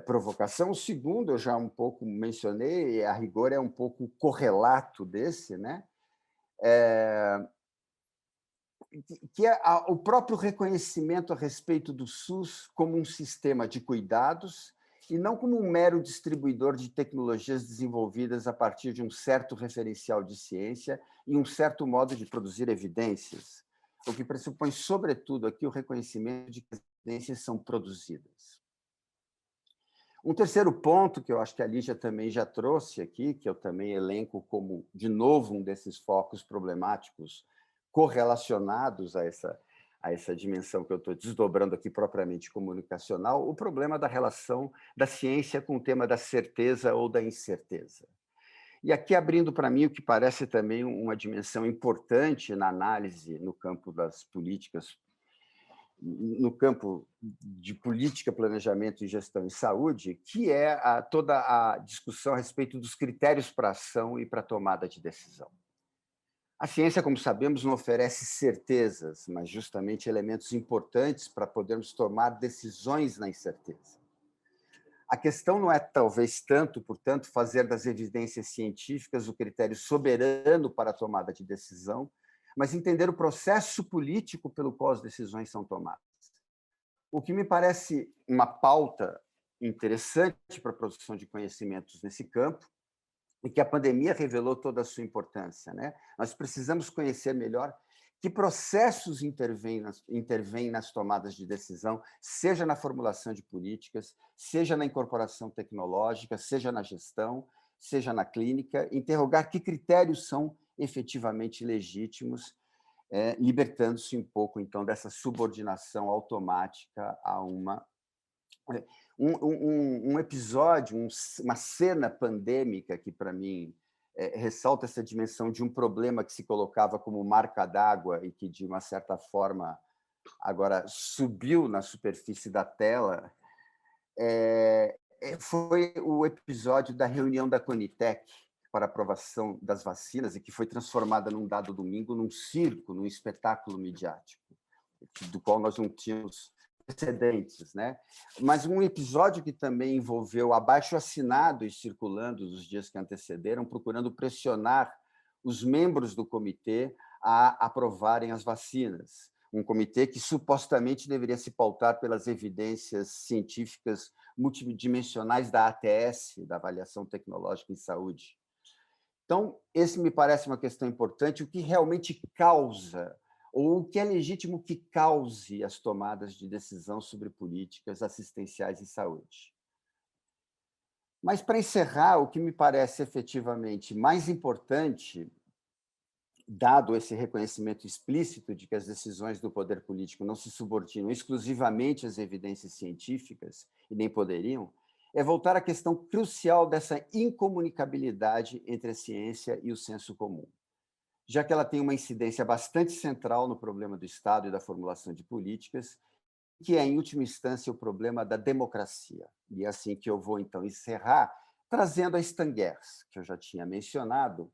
provocação. O segundo, eu já um pouco mencionei, a rigor é um pouco correlato desse, né? que é o próprio reconhecimento a respeito do SUS como um sistema de cuidados e não como um mero distribuidor de tecnologias desenvolvidas a partir de um certo referencial de ciência e um certo modo de produzir evidências, o que pressupõe, sobretudo, aqui o reconhecimento de que as evidências são produzidas. Um terceiro ponto, que eu acho que a Lígia também já trouxe aqui, que eu também elenco como, de novo, um desses focos problemáticos correlacionados a essa dimensão que eu estou desdobrando aqui propriamente comunicacional, o problema da relação da ciência com o tema da certeza ou da incerteza. E aqui abrindo para mim o que parece também uma dimensão importante na análise no campo das políticas, no campo de política, planejamento e gestão em saúde, que é toda a discussão a respeito dos critérios para ação e para tomada de decisão. A ciência, como sabemos, não oferece certezas, mas justamente elementos importantes para podermos tomar decisões na incerteza. A questão não é, talvez, tanto, portanto, fazer das evidências científicas o critério soberano para a tomada de decisão, mas entender o processo político pelo qual as decisões são tomadas. O que me parece uma pauta interessante para a produção de conhecimentos nesse campo, e que a pandemia revelou toda a sua importância, né? Nós precisamos conhecer melhor que processos intervêm nas tomadas de decisão, seja na formulação de políticas, seja na incorporação tecnológica, seja na gestão, seja na clínica, interrogar que critérios são efetivamente legítimos, libertando-se um pouco, então, dessa subordinação automática a um episódio, uma cena pandêmica que, para mim, ressalta essa dimensão de um problema que se colocava como marca d'água e que, de uma certa forma, agora subiu na superfície da tela, foi o episódio da reunião da Conitec para aprovação das vacinas e que foi transformada num dado domingo num circo, num espetáculo midiático, do qual nós não tínhamos precedentes, né? Mas um episódio que também envolveu abaixo-assinados circulando nos dias que antecederam, procurando pressionar os membros do comitê a aprovarem as vacinas. Um comitê que supostamente deveria se pautar pelas evidências científicas multidimensionais da ATS, da Avaliação Tecnológica em Saúde. Então, esse me parece uma questão importante, o que realmente causa ou o que é legítimo que cause as tomadas de decisão sobre políticas assistenciais em saúde. Mas, para encerrar, o que me parece efetivamente mais importante, dado esse reconhecimento explícito de que as decisões do poder político não se subordinam exclusivamente às evidências científicas, e nem poderiam, é voltar à questão crucial dessa incomunicabilidade entre a ciência e o senso comum, já que ela tem uma incidência bastante central no problema do Estado e da formulação de políticas, que é, em última instância, o problema da democracia. E é assim que eu vou, então, encerrar, trazendo a Stan Getz, que eu já tinha mencionado,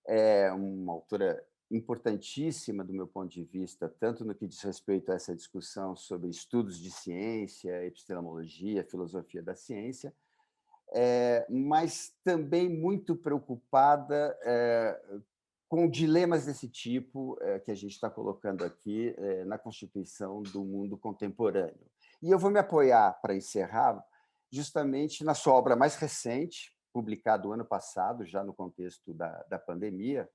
é uma autora importantíssima do meu ponto de vista, tanto no que diz respeito a essa discussão sobre estudos de ciência, epistemologia, filosofia da ciência, mas também muito preocupada com dilemas desse tipo que a gente está colocando aqui na constituição do mundo contemporâneo. E eu vou me apoiar, para encerrar, justamente na sua obra mais recente, publicada o ano passado, já no contexto da pandemia,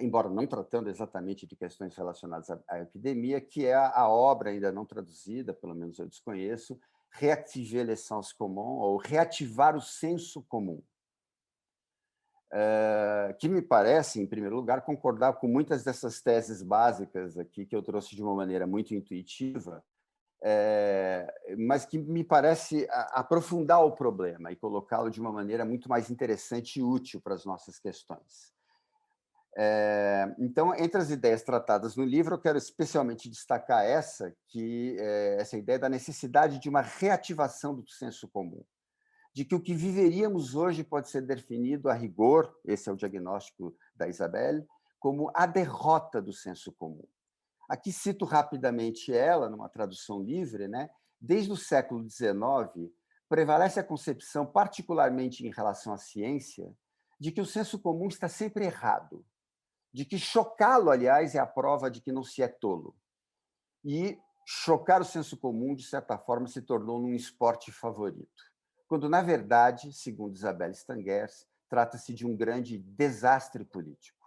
embora não tratando exatamente de questões relacionadas à epidemia, que é a obra ainda não traduzida, pelo menos eu desconheço, Réactiver le sens commun, ou Reativar o Senso Comum, que me parece, em primeiro lugar, concordar com muitas dessas teses básicas aqui que eu trouxe de uma maneira muito intuitiva, mas que me parece aprofundar o problema e colocá-lo de uma maneira muito mais interessante e útil para as nossas questões. Então, entre as ideias tratadas no livro, eu quero especialmente destacar essa ideia da necessidade de uma reativação do senso comum, de que o que viveríamos hoje pode ser definido a rigor, esse é o diagnóstico da Isabelle, como a derrota do senso comum. Aqui cito rapidamente ela, numa tradução livre, né? Desde o século XIX, prevalece a concepção, particularmente em relação à ciência, de que o senso comum está sempre errado, de que chocá-lo, aliás, é a prova de que não se é tolo. E chocar o senso comum, de certa forma, se tornou um esporte favorito, quando, na verdade, segundo Isabelle Stangers, trata-se de um grande desastre político.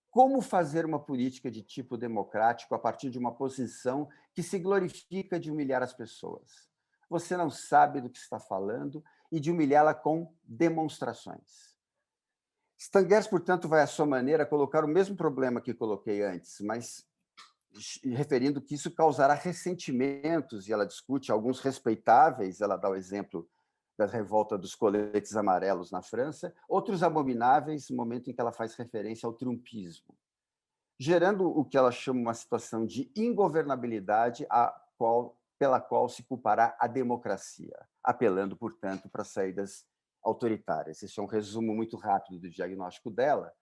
Como fazer uma política de tipo democrático a partir de uma posição que se glorifica de humilhar as pessoas? Você não sabe do que está falando e de humilhá-la com demonstrações. Stangers, portanto, vai, à sua maneira, colocar o mesmo problema que coloquei antes, mas referindo que isso causará ressentimentos, e ela discute alguns respeitáveis, ela dá o exemplo da revolta dos coletes amarelos na França, outros abomináveis, no momento em que ela faz referência ao trumpismo, gerando o que ela chama uma situação de ingovernabilidade pela qual se culpará a democracia, apelando, portanto, para saídas autoritárias. Esse é um resumo muito rápido do diagnóstico dela,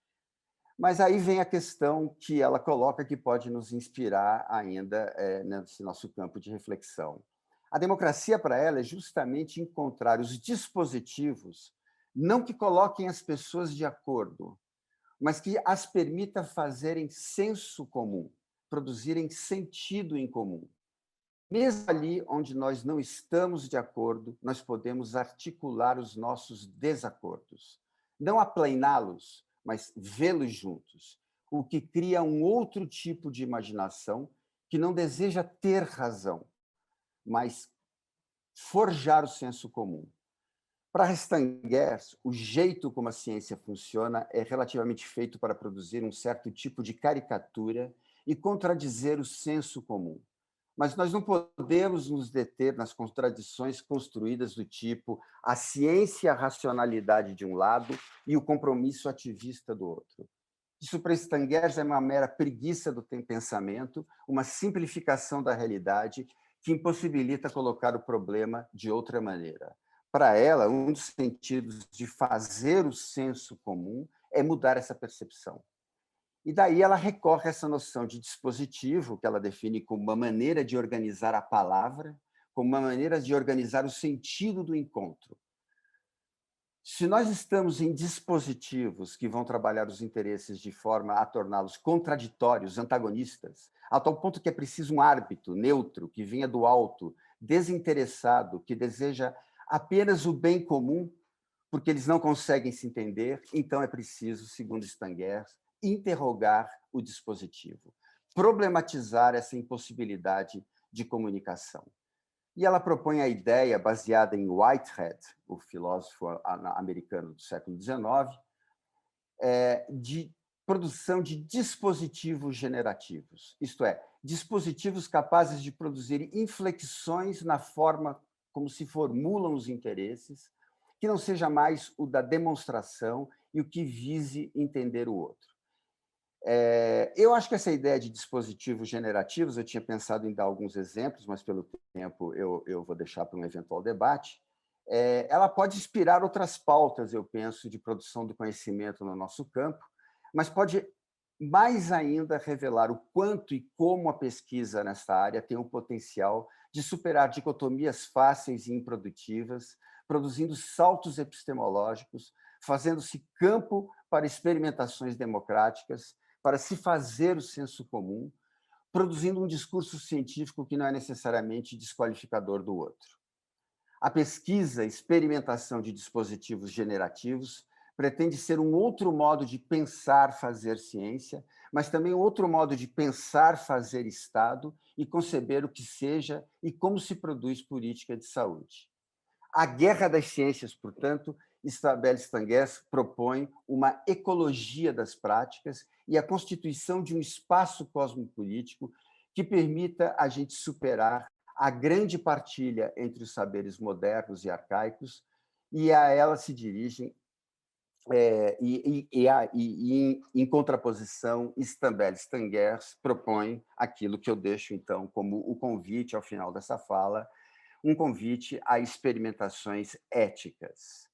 mas aí vem a questão que ela coloca que pode nos inspirar ainda nesse nosso campo de reflexão. A democracia, para ela, é justamente encontrar os dispositivos, não que coloquem as pessoas de acordo, mas que as permita fazerem senso comum, produzirem sentido em comum. Mesmo ali onde nós não estamos de acordo, nós podemos articular os nossos desacordos. Não aplainá-los, mas vê-los juntos, o que cria um outro tipo de imaginação que não deseja ter razão, mas forjar o senso comum. Para Stangers, o jeito como a ciência funciona é relativamente feito para produzir um certo tipo de caricatura e contradizer o senso comum. Mas nós não podemos nos deter nas contradições construídas do tipo a ciência e a racionalidade de um lado e o compromisso ativista do outro. Isso, para Stangers, é uma mera preguiça do pensamento, uma simplificação da realidade que impossibilita colocar o problema de outra maneira. Para ela, um dos sentidos de fazer o senso comum é mudar essa percepção. E daí ela recorre a essa noção de dispositivo, que ela define como uma maneira de organizar a palavra, como uma maneira de organizar o sentido do encontro. Se nós estamos em dispositivos que vão trabalhar os interesses de forma a torná-los contraditórios, antagonistas, a tal ponto que é preciso um árbitro neutro, que venha do alto, desinteressado, que deseja apenas o bem comum, porque eles não conseguem se entender, então é preciso, segundo Stangers, interrogar o dispositivo, problematizar essa impossibilidade de comunicação. E ela propõe a ideia, baseada em Whitehead, o filósofo americano do século XIX, de produção de dispositivos generativos, isto é, dispositivos capazes de produzir inflexões na forma como se formulam os interesses, que não seja mais o da demonstração e o que vise entender o outro. Eu acho que essa ideia de dispositivos generativos, eu tinha pensado em dar alguns exemplos, mas pelo tempo eu vou deixar para um eventual debate, ela pode inspirar outras pautas, eu penso, de produção do conhecimento no nosso campo, mas pode mais ainda revelar o quanto e como a pesquisa nesta área tem o potencial de superar dicotomias fáceis e improdutivas, produzindo saltos epistemológicos, fazendo-se campo para experimentações democráticas, para se fazer o senso comum, produzindo um discurso científico que não é necessariamente desqualificador do outro. A pesquisa e experimentação de dispositivos generativos pretende ser um outro modo de pensar fazer ciência, mas também outro modo de pensar fazer Estado e conceber o que seja e como se produz política de saúde. A guerra das ciências, portanto, Isabelle Stangers propõe uma ecologia das práticas e a constituição de um espaço cosmopolítico que permita a gente superar a grande partilha entre os saberes modernos e arcaicos, e a ela se dirigem, em contraposição, Isabelle Stangers propõe aquilo que eu deixo, então, como o convite, ao final dessa fala, um convite a experimentações éticas.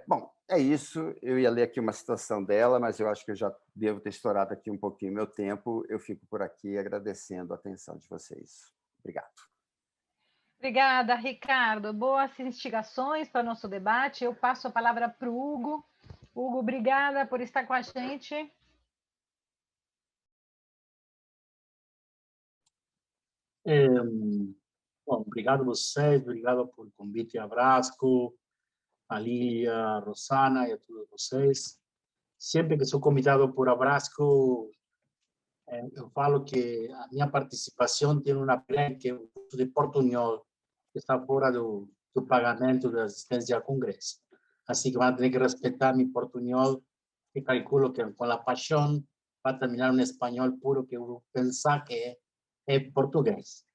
Bom, é isso. Eu ia ler aqui uma citação dela, mas eu acho que eu já devo ter estourado aqui um pouquinho meu tempo. Eu fico por aqui agradecendo a atenção de vocês. Obrigado. Obrigada, Ricardo. Boas instigações para o nosso debate. Eu passo a palavra para o Hugo. Hugo, obrigada por estar com a gente. Bom, obrigado a vocês, obrigado por convite a Brasco, a Lília, a Rosana e a todos vocês. Sempre que sou convidado por Abrasco, eu falo que a minha participação tem uma plena que é o custo de portunhol, que está fora do pagamento da assistência ao Congresso. Assim que vão ter que respeitar meu portunhol, que calculo que com a paixão vai terminar em espanhol puro, que eu vou pensar que é português.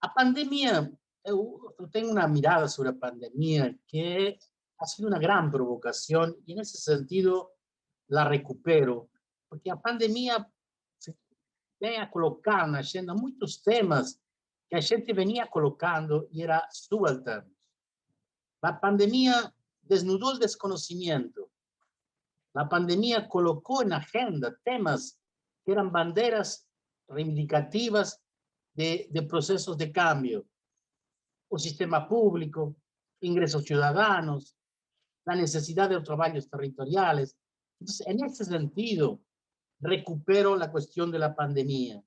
A pandemia, eu tenho uma mirada sobre a pandemia que ha sido uma grande provocação e, nesse sentido, la recupero, porque a pandemia vem a colocar na agenda muitos temas que a gente venia colocando e era subalternos. A pandemia desnudou o desconhecimento. A pandemia colocou na agenda temas que eram bandeiras reivindicativas de procesos de cambio. O sistema público, ingresos ciudadanos, la necesidad de los trabajos territoriales. Entonces, en ese sentido, recupero la cuestión de la pandemia.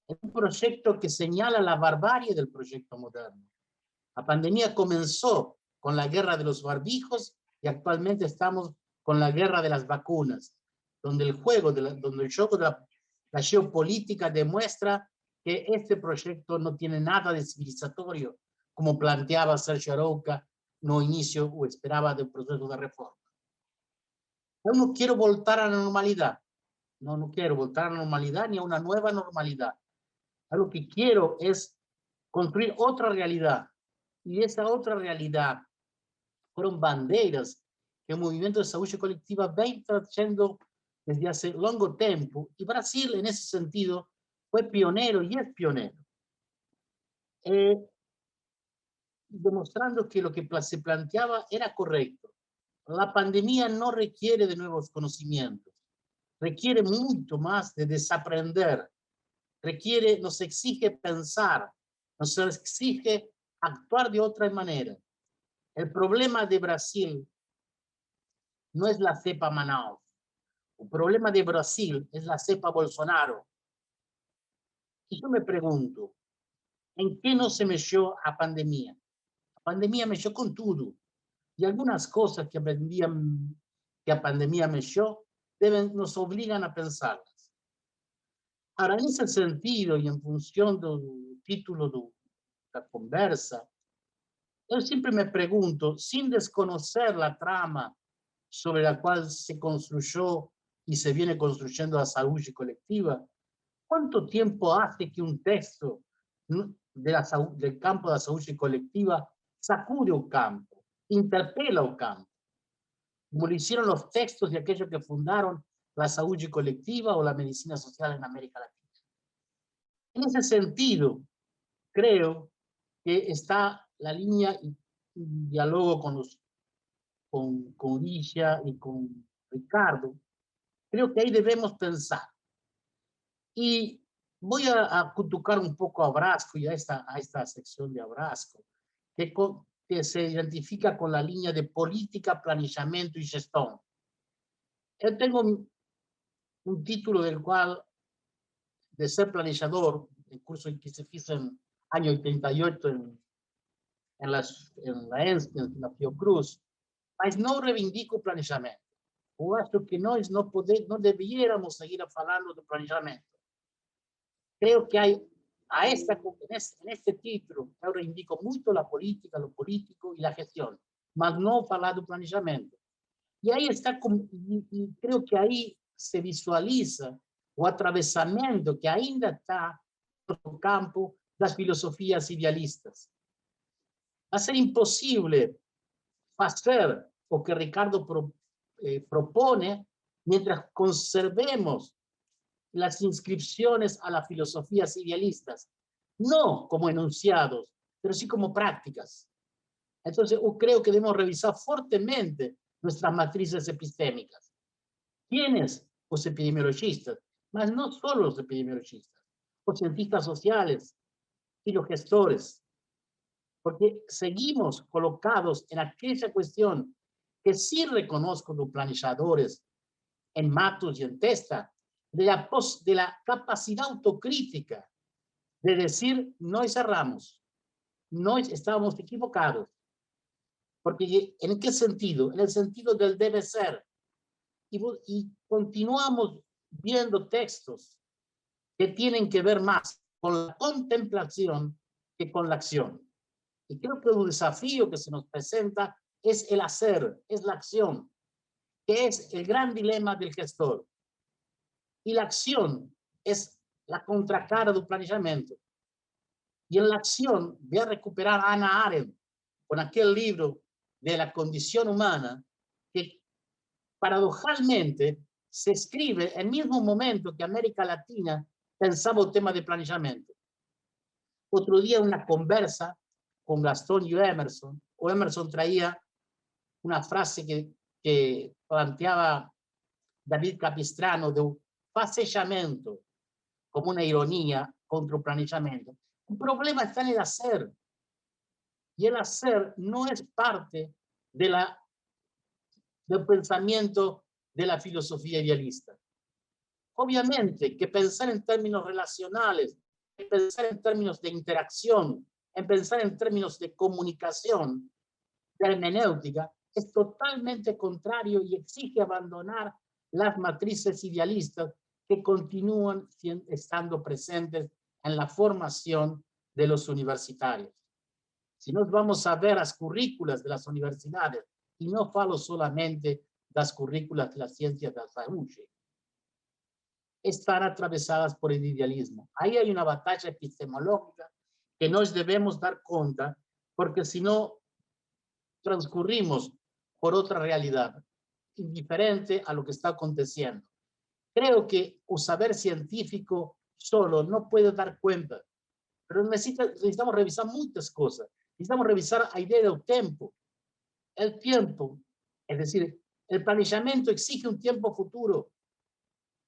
Es un proyecto que señala la barbarie del proyecto moderno. La pandemia comenzó con la guerra de los barbijos y actualmente estamos con la guerra de las vacunas, donde el juego, donde el juego de la geopolítica demuestra que este proyecto no tiene nada de civilizatorio, como planteaba Sergio Arouca no inicio o esperaba del proceso de reforma. Yo no quiero voltar a la normalidad. No quiero voltar a la normalidad ni a una nueva normalidad. Yo lo que quiero es construir otra realidad. Y esa otra realidad fueron banderas que el movimiento de salud colectiva viene trayendo desde hace largo tiempo. Y Brasil, en ese sentido, fue pionero y es pionero. Demostrando que lo que se planteaba era correcto. La pandemia no requiere de nuevos conocimientos, requiere mucho más de desaprender, nos exige pensar, nos exige actuar de otra manera. El problema de Brasil no es la cepa Manaus, el problema de Brasil es la cepa Bolsonaro. Y yo me pregunto, ¿en qué no se metió a pandemia? La pandemia metió con todo. Y algunas cosas que aprendían que a pandemia metió nos obligan a pensarlas. Ahora, en ese sentido y en función del título de la conversa, yo siempre me pregunto, sin desconocer la trama sobre la cual se construyó y se viene construyendo la salud colectiva, ¿cuánto tiempo hace que un texto del campo de la salud colectiva sacude el campo, interpela el campo, como lo hicieron los textos de aquellos que fundaron la salud colectiva o la medicina social en América Latina? En ese sentido, creo que está la línea y diálogo con Ligia y con Ricardo. Creo que ahí debemos pensar. Y voy a cutucar un poco a Abrasco y a esta sección de Abrasco, que se identifica con la línea de política, planeamiento y gestión. Yo tengo un título del cual, de ser planejador, el curso que se hizo en año 88 en la ENS, en la Fiocruz, mas no reivindico planejamiento. Eu acho que nós não deveríamos seguir falando do planejamento. Creo que hay, en este título, yo reivindico mucho la política, lo político y la gestión, mas no hablar del planejamiento. Y ahí está, y creo que ahí se visualiza o atravesamiento que ainda está no campo das filosofías idealistas. Va a ser imposible hacer lo que Ricardo propone mientras conservemos las inscripciones a las filosofías idealistas, no como enunciados, pero sí como prácticas. Entonces, yo creo que debemos revisar fuertemente nuestras matrices epistémicas. ¿Quiénes? Los epidemiologistas, mas no solo los epidemiologistas, los cientistas sociales y los gestores, porque seguimos colocados en aquella cuestión que sí reconozco los planejadores en Matos y en Testa, de la capacidad autocrítica de decir, no cerramos, no estábamos equivocados. Porque ¿en qué sentido? En el sentido del debe ser. Y continuamos viendo textos que tienen que ver más con la contemplación que con la acción. Y creo que el desafío que se nos presenta es el hacer, es la acción, que es el gran dilema del gestor. Y la acción es la contracara del planeamiento. Y en la acción voy a recuperar a Hannah Arendt con aquel libro de la condición humana que paradojalmente se escribe en el mismo momento que América Latina pensaba el tema de planeamiento. Otro día una conversa con Gastón y Emerson, o Emerson traía una frase que planteaba David Capistrano de un passeamento como una ironía contra el planeamiento. El problema está en el hacer. Y el hacer no es parte del pensamiento de la filosofía idealista. Obviamente que pensar en términos relacionales, pensar en términos de interacción, en pensar en términos de comunicación, de hermenéutica, es totalmente contrario y exige abandonar las matrices idealistas que continúan estando presentes en la formación de los universitarios. Si nos vamos a ver las currículas de las universidades, y no falo solamente de las currículas de las ciencias de la salud, están atravesadas por el idealismo. Ahí hay una batalla epistemológica que nos debemos dar cuenta, porque si no, transcurrimos por otra realidad, indiferente a lo que está aconteciendo. Creo que un saber científico solo no puede dar cuenta, pero necesitamos revisar muchas cosas. Necesitamos revisar la idea del tiempo. El tiempo, es decir, el planeamiento exige un tiempo futuro.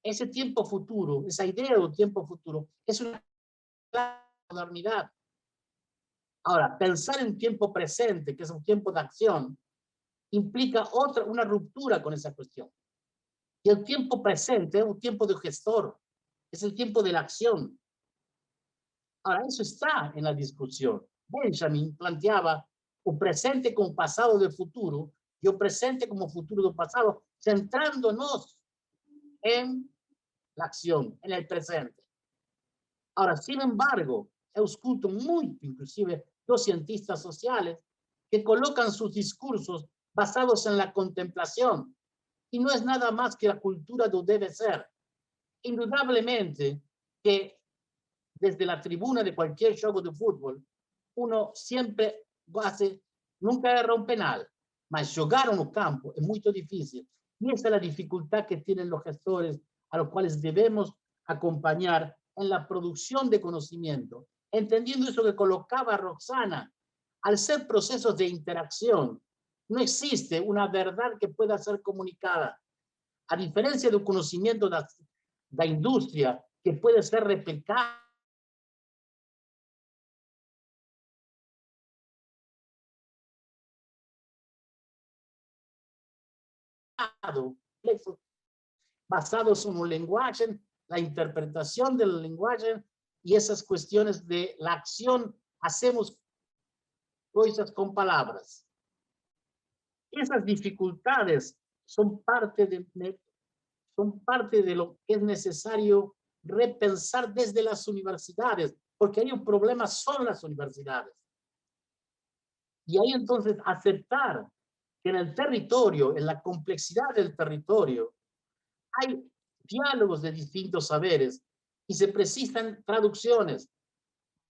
Ese tiempo futuro, esa idea del tiempo futuro, es una modernidad. Ahora, pensar en un tiempo presente, que es un tiempo de acción, implica una ruptura con esa cuestión. Y el tiempo presente es un tiempo de gestor, es el tiempo de la acción. Ahora, eso está en la discusión. Benjamin planteaba un presente como pasado del futuro y un presente como futuro del pasado, centrándonos en la acción, en el presente. Ahora, sin embargo, he escuchado mucho, inclusive, dos cientistas sociales que colocan sus discursos basados en la contemplación. Y no es nada más que la cultura del debe ser. Indudablemente que desde la tribuna de cualquier juego de fútbol, uno siempre hace, nunca erra un penal, mas jugar en un campo es muy difícil. Y esa es la dificultad que tienen los gestores a los cuales debemos acompañar en la producción de conocimiento, entendiendo eso que colocaba Roxana. Al ser procesos de interacción, no existe una verdad que pueda ser comunicada. A diferencia del conocimiento de la industria, que puede ser replicado basados en un lenguaje, la interpretación del lenguaje y esas cuestiones de la acción, hacemos cosas con palabras. Esas dificultades son parte de lo que es necesario repensar desde las universidades, porque hay un problema son las universidades. Y ahí entonces aceptar que en el territorio, en la complejidad del territorio, hay diálogos de distintos saberes y se precisan traducciones.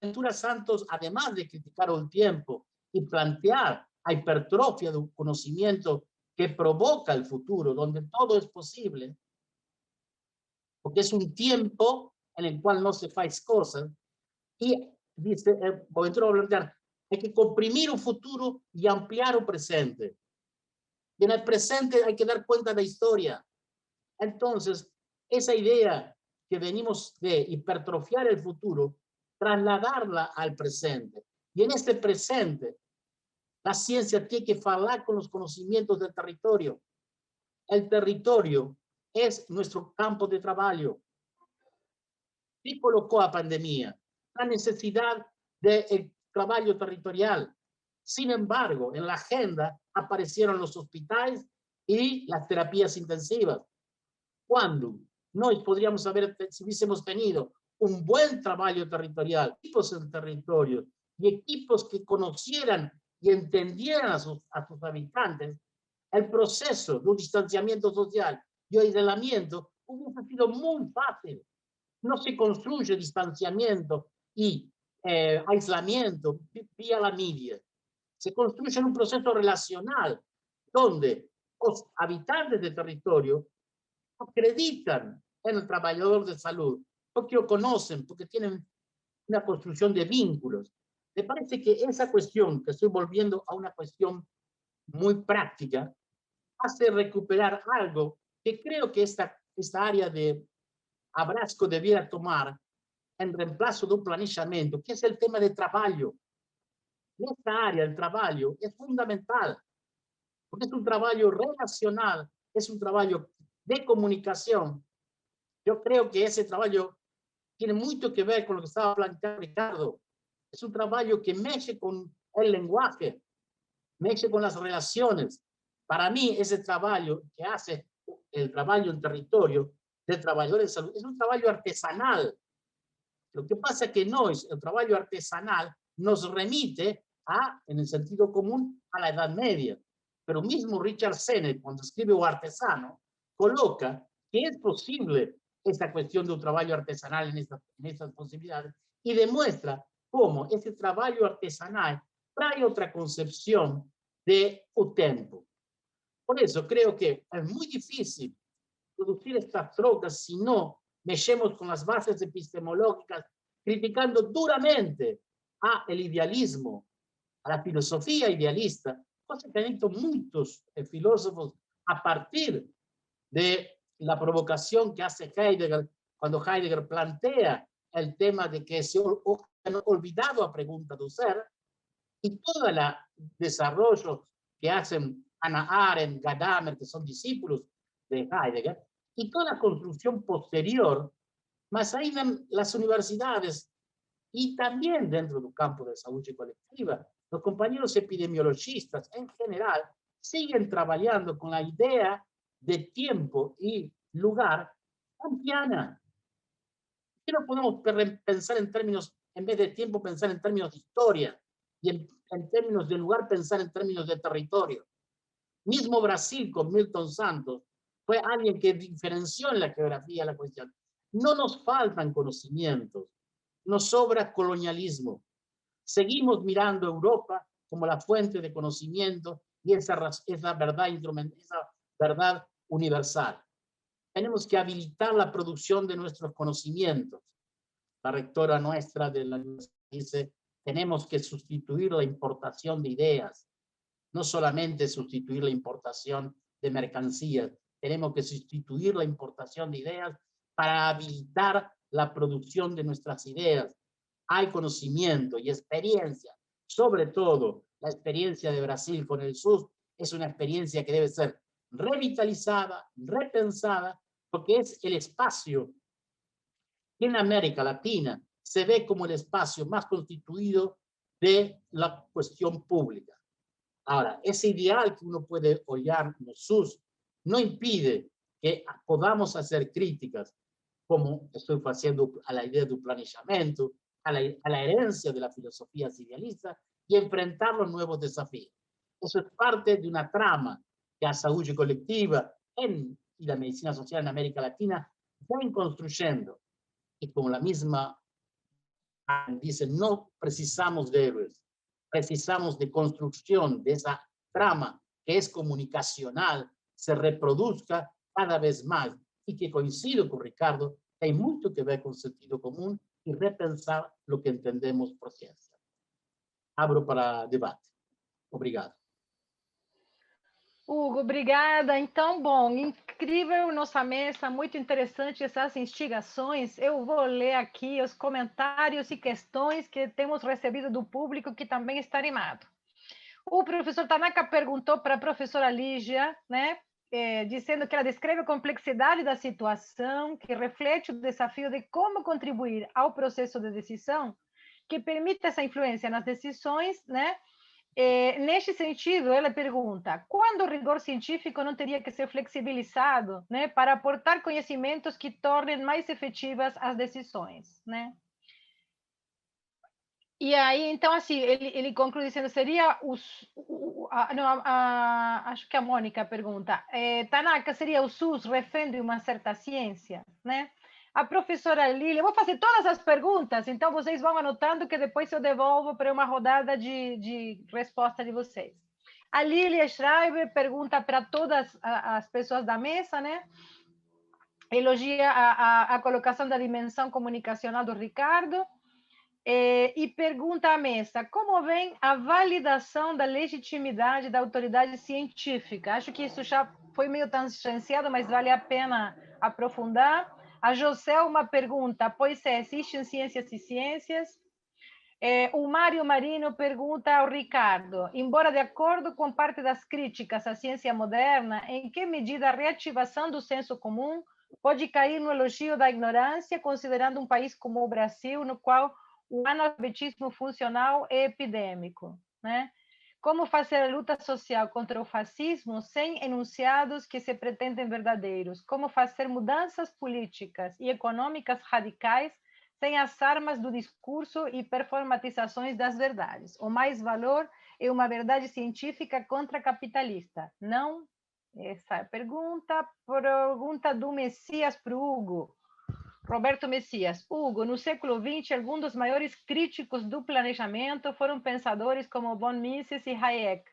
Ventura Santos, además de criticar el tiempo y plantear la hipertrofia de un conocimiento que provoca el futuro, donde todo es posible, porque es un tiempo en el cual no se hace cosas, y dice, Ventura va a plantear, hay que comprimir un futuro y ampliar un presente. Y en el presente hay que dar cuenta de la historia. Entonces, esa idea que venimos de hipertrofiar el futuro, trasladarla al presente. Y en este presente, la ciencia tiene que hablar con los conocimientos del territorio. El territorio es nuestro campo de trabajo. ¿Qué colocó a pandemia? La necesidad del trabajo territorial. Sin embargo, en la agenda aparecieron los hospitales y las terapias intensivas. Cuando nos podríamos haber, si hubiésemos tenido un buen trabajo territorial, equipos en territorio y equipos que conocieran y entendieran a sus habitantes, el proceso de un distanciamiento social y aislamiento hubiese sido muy fácil. No se construye distanciamiento y aislamiento vía la media. Se construye en un proceso relacional donde los habitantes del territorio acreditan en el trabajador de salud, porque lo conocen, porque tienen una construcción de vínculos. Me parece que esa cuestión, que estoy volviendo a una cuestión muy práctica, hace recuperar algo que creo que esta área de Abrasco debiera tomar en reemplazo de un planeamiento, que es el tema de trabajo. En esta área, el trabajo es fundamental, porque es un trabajo relacional, es un trabajo de comunicación. Yo creo que ese trabajo tiene mucho que ver con lo que estaba planteando Ricardo. Es un trabajo que mexe con el lenguaje, mexe con las relaciones. Para mí, ese trabajo que hace el trabajo en territorio del trabajador de salud es un trabajo artesanal. Lo que pasa es que el trabajo artesanal nos remite en el sentido común, a la Edad Media. Pero mismo Richard Sennett, cuando escribe O Artesano, coloca que es posible esta cuestión de un trabajo artesanal en estas posibilidades y demuestra cómo ese trabajo artesanal trae otra concepción de un tiempo. Por eso creo que es muy difícil producir estas trocas si no mexemos con las bases epistemológicas, criticando duramente al idealismo, a la filosofía idealista, cosa que han hecho muchos filósofos a partir de la provocación que hace Heidegger cuando Heidegger plantea el tema de que se han olvidado a pregunta do ser, y todo el desarrollo que hacen Hannah Arendt, Gadamer, que son discípulos de Heidegger, y toda la construcción posterior, más ahí las universidades y también dentro del campo de salud colectiva, los compañeros epidemiologistas en general siguen trabajando con la idea de tiempo y lugar kantiana. ¿Por qué no podemos pensar en términos, en vez de tiempo, pensar en términos de historia y en términos de lugar, pensar en términos de territorio? Mismo Brasil con Milton Santos fue alguien que diferenció en la geografía la cuestión. No nos faltan conocimientos, nos sobra colonialismo. Seguimos mirando a Europa como la fuente de conocimiento y esa verdad universal. Tenemos que habilitar la producción de nuestros conocimientos. La rectora nuestra de la universidad dice, tenemos que sustituir la importación de ideas, no solamente sustituir la importación de mercancías, tenemos que sustituir la importación de ideas para habilitar la producción de nuestras ideas. Hay conocimiento y experiencia, sobre todo la experiencia de Brasil con el SUS, es una experiencia que debe ser revitalizada, repensada, porque es el espacio que en América Latina se ve como el espacio más constituido de la cuestión pública. Ahora, ese ideal que uno puede hollar en el SUS no impide que podamos hacer críticas, como estoy haciendo a la idea del planeamiento, a la herencia de la filosofía idealista y enfrentar los nuevos desafíos. Eso es parte de una trama que la salud colectiva y la medicina social en América Latina van construyendo. Y como la misma dice, no precisamos de héroes, precisamos de construcción de esa trama que es comunicacional, se reproduzca cada vez más y que coincido con Ricardo, hay mucho que ver con sentido común y repensar lo que entendemos por ciencia. Abro para debate. Obrigado. Hugo, obrigada. Então, bom, incrível nossa mesa, muito interessante essas instigações. Eu vou ler aqui os comentários e questões que temos recebido do público, que também está animado. O professor Tanaka perguntou para a professora Lígia, né, dizendo que ela descreve a complexidade da situação, que reflete o desafio de como contribuir ao processo de decisão que permite essa influência nas decisões, né? Neste sentido, ela pergunta: quando o rigor científico não teria que ser flexibilizado, né, para aportar conhecimentos que tornem mais efetivas as decisões, né? E aí, então, assim, ele conclui dizendo, seria acho que a Mônica pergunta, Tanaka, seria o SUS refém de uma certa ciência, né? A professora Lília, eu vou fazer todas as perguntas, então vocês vão anotando que depois eu devolvo para uma rodada de resposta de vocês. A Lília Schreiber pergunta para todas as pessoas da mesa, né? Elogia a colocação da dimensão comunicacional do Ricardo, e pergunta à mesa, como vem a validação da legitimidade da autoridade científica? Acho que isso já foi meio tangenciado, mas vale a pena aprofundar. A Joselma pergunta, pois existem ciências e ciências? O Mário Marino pergunta ao Ricardo, embora de acordo com parte das críticas à ciência moderna, em que medida a reativação do senso comum pode cair no elogio da ignorância, considerando um país como o Brasil, no qual o analfabetismo funcional é epidêmico, né? Como fazer a luta social contra o fascismo sem enunciados que se pretendem verdadeiros? Como fazer mudanças políticas e econômicas radicais sem as armas do discurso e performatizações das verdades? O mais valor é uma verdade científica contracapitalista. Não? Essa é a pergunta do Messias para o Hugo. Roberto Messias. Hugo, no século XX, alguns dos maiores críticos do planejamento foram pensadores como von Mises e Hayek.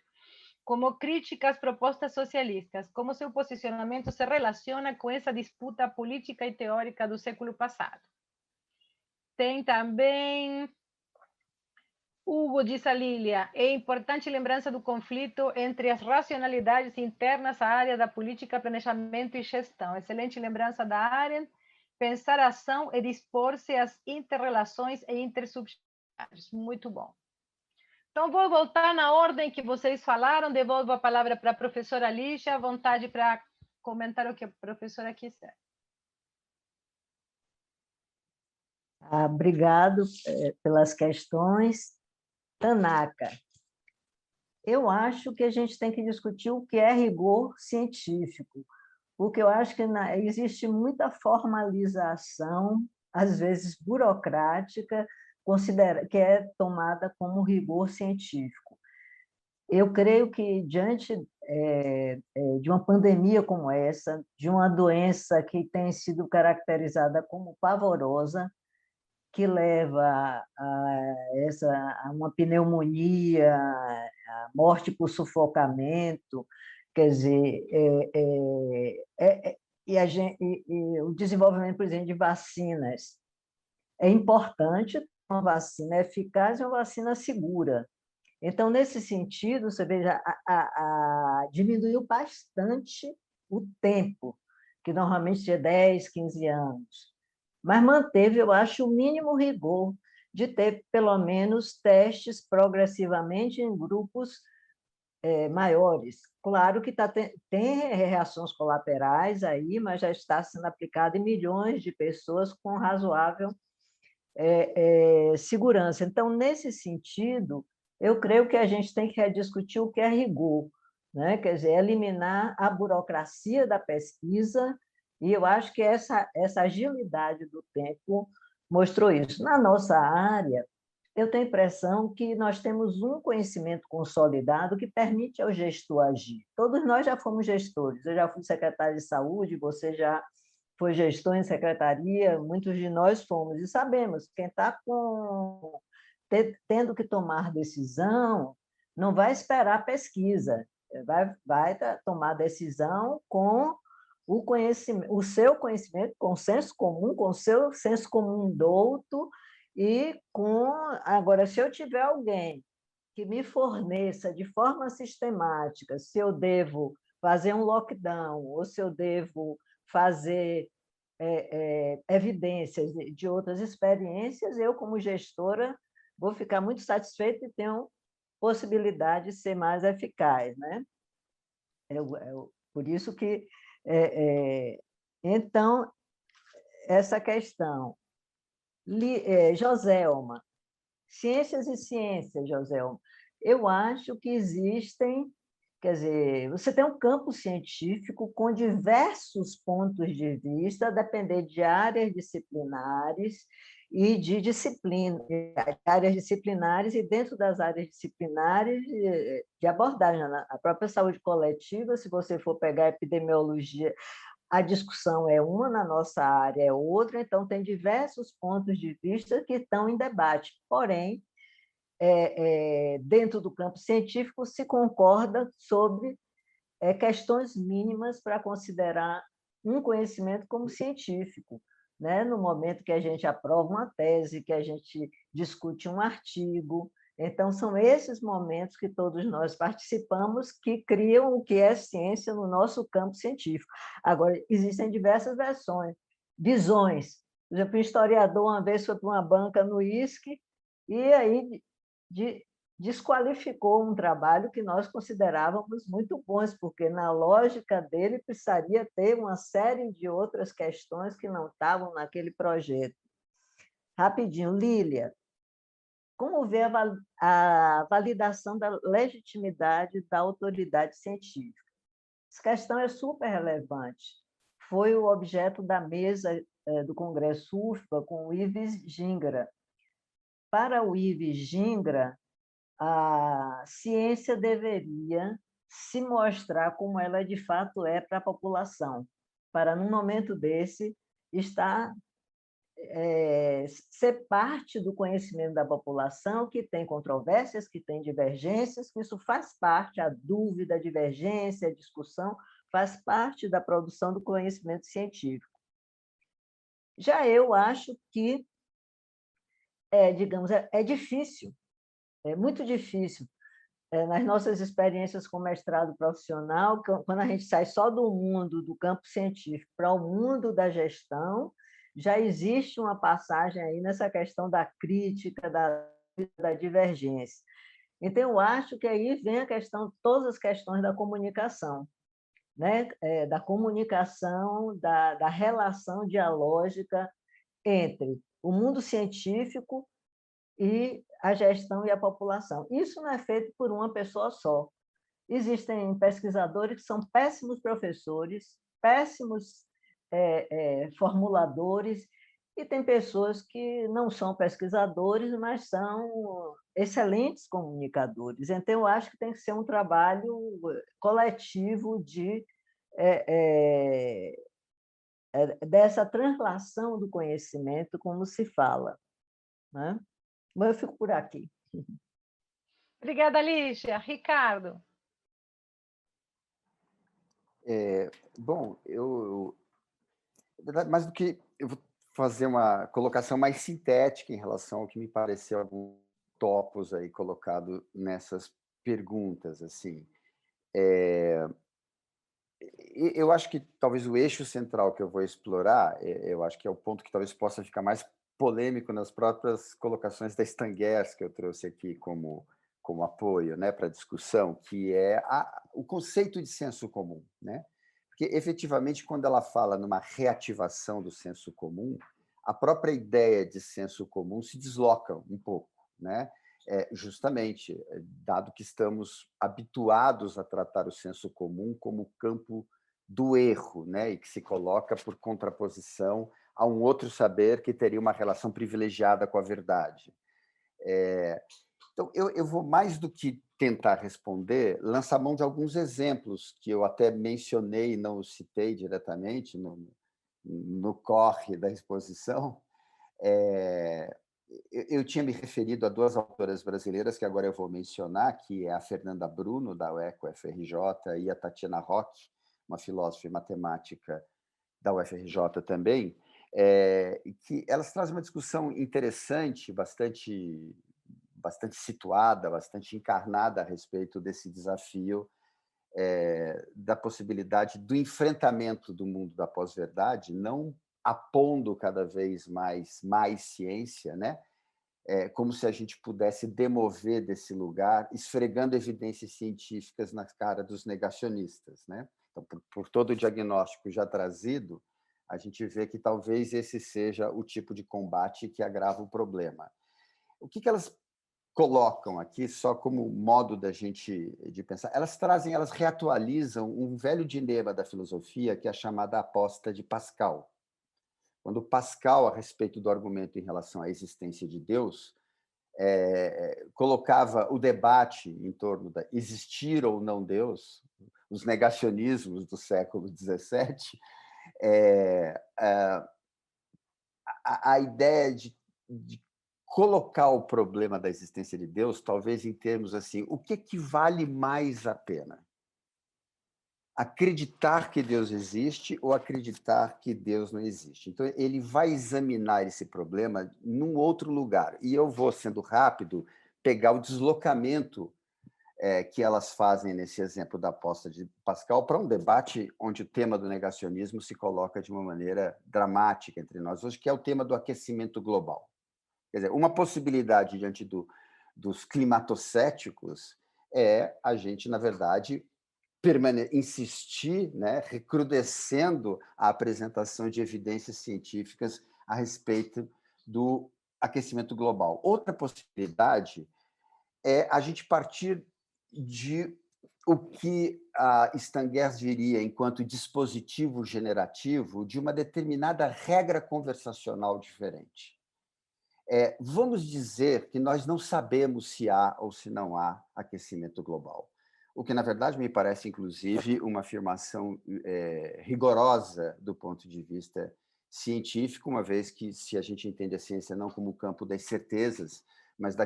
Como crítica às propostas socialistas, como seu posicionamento se relaciona com essa disputa política e teórica do século passado. Tem também... Hugo, diz a Lília, é importante lembrança do conflito entre as racionalidades internas à área da política, planejamento e gestão. Excelente lembrança da área. Pensar a ação e dispor-se às interrelações e intersubsidiárias. Muito bom. Então, vou voltar na ordem que vocês falaram, devolvo a palavra para a professora Lígia, à vontade para comentar o que a professora quiser. Obrigado pelas questões. Tanaka, eu acho que a gente tem que discutir o que é rigor científico, porque eu acho que existe muita formalização, às vezes burocrática, que é tomada como rigor científico. Eu creio que, diante de uma pandemia como essa, de uma doença que tem sido caracterizada como pavorosa, que leva a uma pneumonia, a morte por sufocamento, quer dizer, e o desenvolvimento, por exemplo, de vacinas. É importante uma vacina eficaz e uma vacina segura. Então, nesse sentido, você veja, diminuiu bastante o tempo, que normalmente é 10, 15 anos. Mas manteve, eu acho, o mínimo rigor de ter, pelo menos, testes progressivamente em grupos maiores. Claro que tem reações colaterais aí, mas já está sendo aplicado em milhões de pessoas com razoável segurança. Então, nesse sentido, eu creio que a gente tem que rediscutir o que é rigor, né? Quer dizer, eliminar a burocracia da pesquisa, e eu acho que essa agilidade do tempo mostrou isso. Na nossa área, eu tenho a impressão que nós temos um conhecimento consolidado que permite ao gestor agir. Todos nós já fomos gestores, eu já fui secretário de saúde, você já foi gestor em secretaria, muitos de nós fomos, e sabemos, quem está tendo que tomar decisão, não vai esperar a pesquisa, vai tomar decisão com o conhecimento, o seu conhecimento, com o senso comum, com o seu senso comum douto, e agora, se eu tiver alguém que me forneça de forma sistemática se eu devo fazer um lockdown, ou se eu devo fazer evidências de outras experiências, eu, como gestora, vou ficar muito satisfeita e tenho possibilidade de ser mais eficaz, né? Por isso que, então, essa questão. Joselma, ciências e ciências, Joselma. Eu acho que existem, quer dizer, você tem um campo científico com diversos pontos de vista, a depender de áreas disciplinares e de áreas disciplinares e dentro das áreas disciplinares de abordagem. A própria saúde coletiva, se você for pegar a epidemiologia, a discussão é uma, na nossa área é outra, então tem diversos pontos de vista que estão em debate. Porém, dentro do campo científico se concorda sobre questões mínimas para considerar um conhecimento como científico, né? No momento que a gente aprova uma tese, que a gente discute um artigo. Então, são esses momentos que todos nós participamos que criam o que é ciência no nosso campo científico. Agora, existem diversas visões. Por exemplo, um historiador uma vez foi para uma banca no ISC e aí desqualificou um trabalho que nós considerávamos muito bons, porque na lógica dele precisaria ter uma série de outras questões que não estavam naquele projeto. Rapidinho, Lília, como vê a validação da legitimidade da autoridade científica? Essa questão é super relevante. Foi o objeto da mesa do Congresso UFBA com o Ives Gingra. Para o Ives Gingra, a ciência deveria se mostrar como ela de fato é para a população, para, num momento desse, ser parte do conhecimento da população, que tem controvérsias, que tem divergências, que isso faz parte, a dúvida, a divergência, a discussão, faz parte da produção do conhecimento científico. Já eu acho que, digamos, é difícil, é muito difícil. Nas nossas experiências com mestrado profissional, quando a gente sai só do mundo do campo científico para o mundo da gestão, já existe uma passagem aí nessa questão da crítica, da divergência. Então, eu acho que aí vem a questão, todas as questões da comunicação, né? Da comunicação, da relação dialógica entre o mundo científico e a gestão e a população. Isso não é feito por uma pessoa só. Existem pesquisadores que são péssimos professores, péssimos formuladores, e tem pessoas que não são pesquisadores, mas são excelentes comunicadores. Então, eu acho que tem que ser um trabalho coletivo dessa translação do conhecimento, como se fala, né? Mas eu fico por aqui. Obrigada, Lígia. Ricardo. Bom, mais do que eu vou fazer uma colocação mais sintética em relação ao que me pareceu alguns topos aí colocado nessas perguntas, assim. Eu acho que talvez o eixo central que eu vou explorar, eu acho que é o ponto que talvez possa ficar mais polêmico nas próprias colocações da Stangers, que eu trouxe aqui como apoio, né, para a discussão, que é o conceito de senso comum, né? Porque, efetivamente, quando ela fala numa reativação do senso comum, a própria ideia de senso comum se desloca um pouco, né? Justamente, dado que estamos habituados a tratar o senso comum como campo do erro, né? E que se coloca por contraposição a um outro saber que teria uma relação privilegiada com a verdade. Então, eu vou, mais do que tentar responder, lançar mão de alguns exemplos que eu até mencionei e não os citei diretamente no corre da exposição. Eu tinha me referido a duas autoras brasileiras que agora eu vou mencionar, que é a Fernanda Bruno, da UECO-FRJ, e a Tatiana Roque, uma filósofa e matemática da UFRJ também, que elas trazem uma discussão interessante, bastante situada, bastante encarnada a respeito desse desafio da possibilidade do enfrentamento do mundo da pós-verdade, não apondo cada vez mais ciência, né? Como se a gente pudesse demover desse lugar, esfregando evidências científicas na cara dos negacionistas, né? Então, por todo o diagnóstico já trazido, a gente vê que talvez esse seja o tipo de combate que agrava o problema. O que elas colocam aqui, só como modo da gente de pensar, elas reatualizam um velho dilema da filosofia, que é a chamada aposta de Pascal. Quando Pascal, a respeito do argumento em relação à existência de Deus, colocava o debate em torno da existir ou não Deus, os negacionismos do século XVII, a ideia de colocar o problema da existência de Deus, talvez em termos assim, o que vale mais a pena? Acreditar que Deus existe ou acreditar que Deus não existe? Então, ele vai examinar esse problema num outro lugar. E eu vou, sendo rápido, pegar o deslocamento que elas fazem nesse exemplo da aposta de Pascal para um debate onde o tema do negacionismo se coloca de uma maneira dramática entre nós hoje, que é o tema do aquecimento global. Quer dizer, uma possibilidade diante dos climatocéticos é a gente, na verdade, insistir, né, recrudescendo a apresentação de evidências científicas a respeito do aquecimento global. Outra possibilidade é a gente partir de o que a Stangers diria, enquanto dispositivo generativo, de uma determinada regra conversacional diferente. Vamos dizer que nós não sabemos se há ou se não há aquecimento global, o que, na verdade, me parece, inclusive, uma afirmação rigorosa do ponto de vista científico, uma vez que, se a gente entende a ciência não como o campo das certezas, mas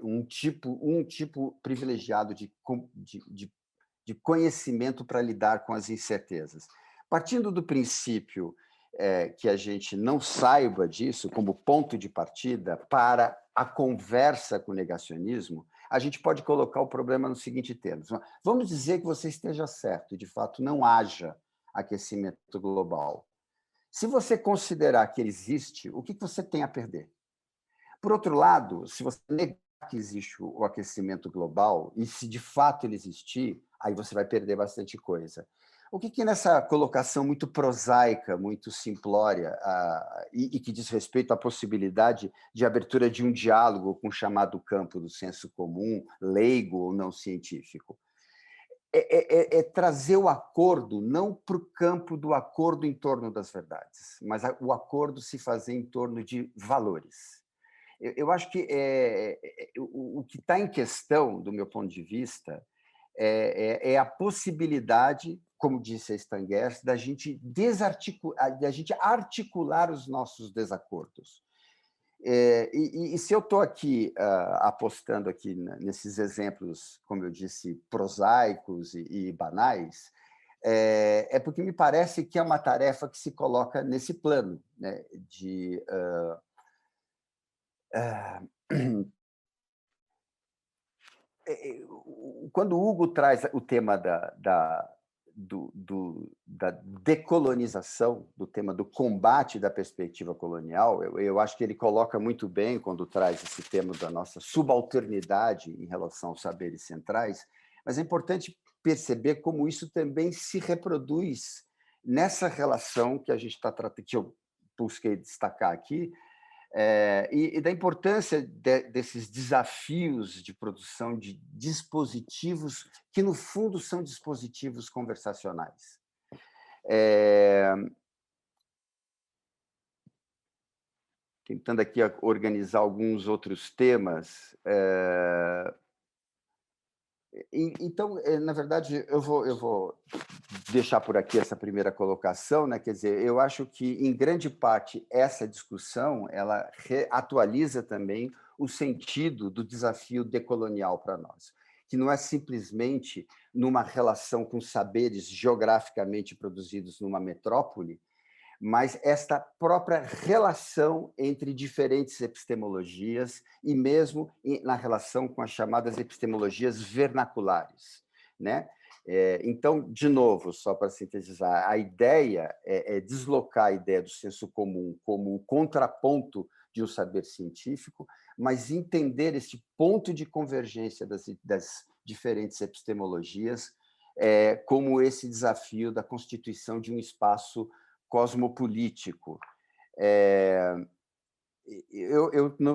um tipo privilegiado de conhecimento para lidar com as incertezas. Partindo do princípio que a gente não saiba disso como ponto de partida para a conversa com o negacionismo, a gente pode colocar o problema nos seguintes termos. Vamos dizer que você esteja certo e, de fato, não haja aquecimento global. Se você considerar que ele existe, o que você tem a perder? Por outro lado, se você negar que existe o aquecimento global, e se de fato ele existir, aí você vai perder bastante coisa. O que nessa colocação muito prosaica, muito simplória, e que diz respeito à possibilidade de abertura de um diálogo com o chamado campo do senso comum, leigo ou não científico? Trazer o acordo não para o campo do acordo em torno das verdades, mas o acordo se fazer em torno de valores. Eu acho que o que está em questão, do meu ponto de vista, é a possibilidade, como disse a Stangers, da gente articular os nossos desacordos. E se eu estou aqui apostando aqui nesses exemplos, como eu disse, prosaicos e banais, porque me parece que é uma tarefa que se coloca nesse plano, né, de quando o Hugo traz o tema da decolonização, do tema do combate da perspectiva colonial, eu acho que ele coloca muito bem quando traz esse tema da nossa subalternidade em relação aos saberes centrais, mas é importante perceber como isso também se reproduz nessa relação que a gente está tratando, que eu busquei destacar aqui, e da importância desses desafios de produção de dispositivos que, no fundo, são dispositivos conversacionais. Tentando aqui organizar alguns outros temas. Então, na verdade, eu vou deixar por aqui essa primeira colocação, né? Quer dizer, eu acho que, em grande parte, essa discussão ela atualiza também o sentido do desafio decolonial para nós, que não é simplesmente numa relação com saberes geograficamente produzidos numa metrópole, mas esta própria relação entre diferentes epistemologias e mesmo na relação com as chamadas epistemologias vernaculares, né? Então, de novo, só para sintetizar, a ideia é deslocar a ideia do senso comum como um contraponto de um saber científico, mas entender esse ponto de convergência das diferentes epistemologias como esse desafio da constituição de um espaço cosmopolítico.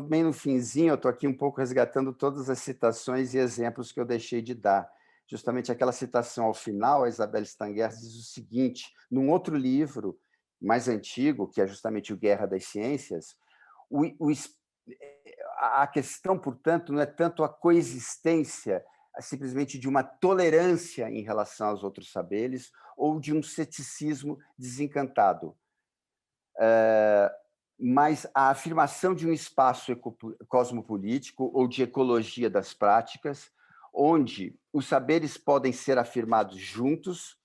Bem no finzinho, eu estou aqui um pouco resgatando todas as citações e exemplos que eu deixei de dar. Justamente aquela citação ao final, a Isabelle Stangers diz o seguinte, num outro livro mais antigo, que é justamente o Guerra das Ciências, a questão, portanto, não é tanto a coexistência simplesmente de uma tolerância em relação aos outros saberes ou de um ceticismo desencantado, mas a afirmação de um espaço cosmopolítico ou de ecologia das práticas, onde os saberes podem ser afirmados juntos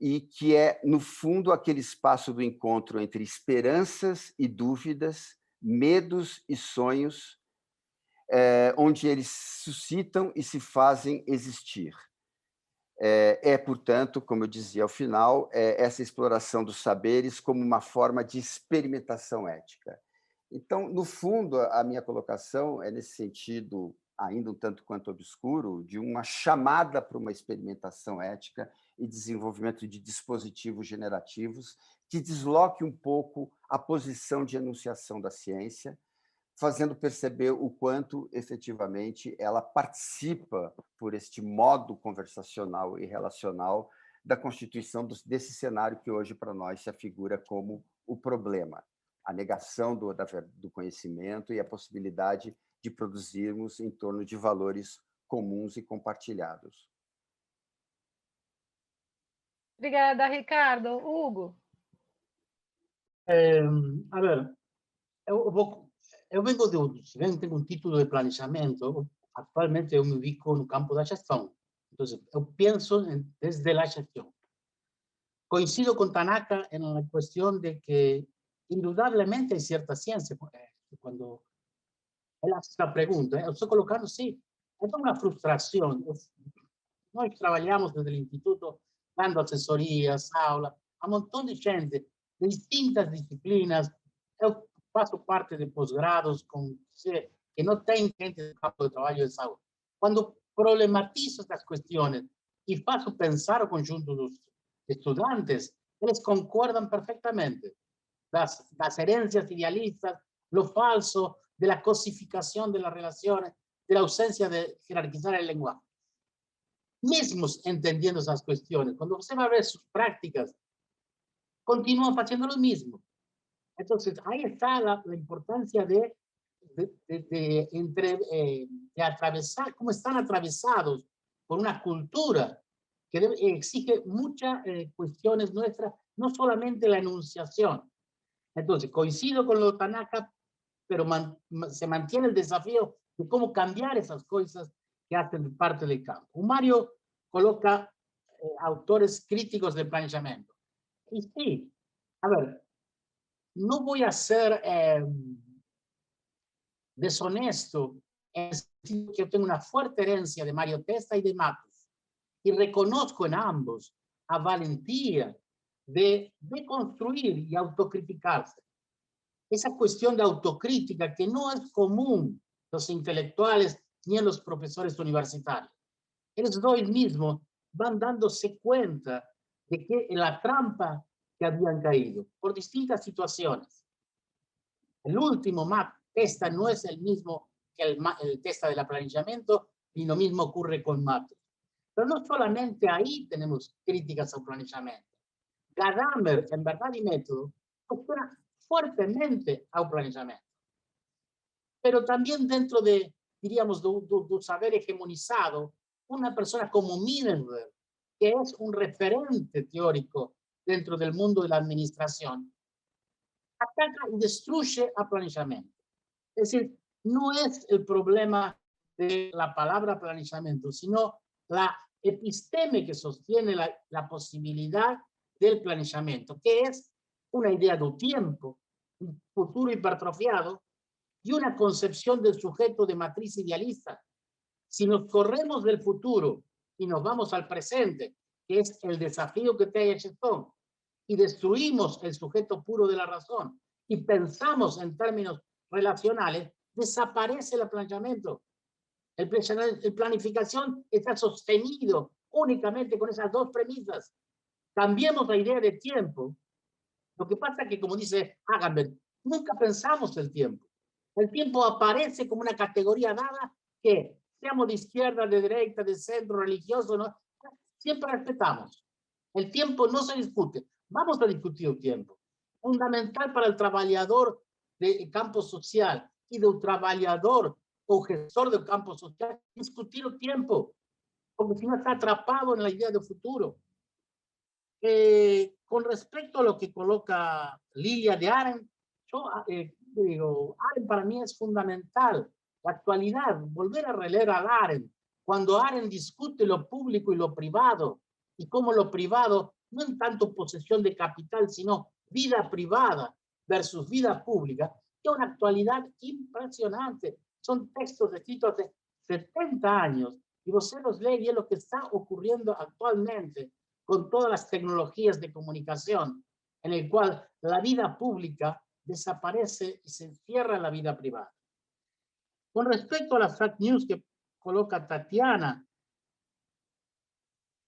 e que é, no fundo, aquele espaço do encontro entre esperanças e dúvidas, medos e sonhos, onde eles suscitam e se fazem existir. Portanto, como eu dizia ao final, essa exploração dos saberes como uma forma de experimentação ética. Então, no fundo, a minha colocação é nesse sentido, ainda um tanto quanto obscuro, de uma chamada para uma experimentação ética e desenvolvimento de dispositivos generativos que desloque um pouco a posição de enunciação da ciência, fazendo perceber o quanto, efetivamente, ela participa, por este modo conversacional e relacional, da constituição desse cenário que hoje, para nós, se afigura como o problema, a negação do conhecimento e a possibilidade de produzirmos em torno de valores comuns e compartilhados. Obrigada, Ricardo. Hugo? A ver, eu vengo se bem tenho um título de planejamento, atualmente eu me ubico no campo da gestão. Então, eu penso desde a gestão. Coincido com Tanaka na questão de que, indudablemente, há certa ciência. Quando ela faz a pergunta, eu estou colocando, sim, é uma frustração. Nós trabalhamos desde o Instituto, dando assessorias, aulas, a um montão de gente, de distintas disciplinas. Eu faço parte de pós-grados que não tem gente do campo de trabalho de saúde. Quando problematizo essas questões e faço pensar o conjunto dos estudantes, eles concordam perfeitamente. Das herências idealistas, lo falso, de la cosificación de las relaciones, de la ausencia de jerarquizar el lenguaje. Mismos entendiendo esas cuestiones, cuando usted va a ver sus prácticas, continúan haciendo lo mismo. Entonces, ahí está la importancia de atravesar, cómo están atravesados por una cultura que exige muchas cuestiones nuestras, no solamente la enunciación. Entonces, coincido con lo de Tanaka, pero se mantiene el desafío de cómo cambiar esas cosas que hacen parte del campo. Mario coloca autores críticos del planeamiento. Y sí, a ver, no voy a ser deshonesto en el sentido que yo tengo una fuerte herencia de Mario Testa y de Matos, y reconozco en ambos a valentía de construir y autocriticarse. Esa cuestión de autocrítica que no es común los intelectuales ni en los profesores universitarios. Ellos dos mismos van dándose cuenta de que en la trampa que habían caído por distintas situaciones. El último Testa no es el mismo que el Testa del planeamiento, y lo mismo ocurre con Matos. Pero no solamente ahí tenemos críticas al planeamiento. Gadamer, en Verdad y Método, opera fuertemente al planeamiento. Pero también dentro de, diríamos, do saber hegemonizado, una persona como Middleburg, que es un referente teórico dentro del mundo de la administración, ataca y destruye al planeamiento. Es decir, no es el problema de la palabra planeamiento, sino la episteme que sostiene la posibilidad del planeamiento, que es una idea del tiempo, un futuro hipertrofiado y una concepción del sujeto de matriz idealista. Si nos corremos del futuro y nos vamos al presente, que es el desafío que trae Chesterton, y destruimos el sujeto puro de la razón y pensamos en términos relacionales, desaparece el planeamiento. El planificación está sostenido únicamente con esas dos premisas. Cambiemos la idea de tiempo. Lo que pasa es que, como dice Agamben, nunca pensamos el tiempo. El tiempo aparece como una categoría dada que, seamos de izquierda, de derecha, de centro, religioso, ¿no? Siempre respetamos. El tiempo no se discute. Vamos a discutir el tiempo. Fundamental para el trabajador del campo social y del trabajador o gestor del campo social, discutir el tiempo, porque si no está atrapado en la idea de futuro. Con respecto a lo que coloca Lilia de Arendt, yo digo, Arendt para mí es fundamental. La actualidad, volver a releer a Arendt, cuando Arendt discute lo público y lo privado, y cómo lo privado, no en tanto posesión de capital, sino vida privada versus vida pública, es una actualidad impresionante. Son textos escritos hace 70 años, y usted los lee y es lo que está ocurriendo actualmente con todas las tecnologías de comunicación, en el cual la vida pública desaparece y se encierra en la vida privada. Con respecto a las fake news que coloca Tatiana,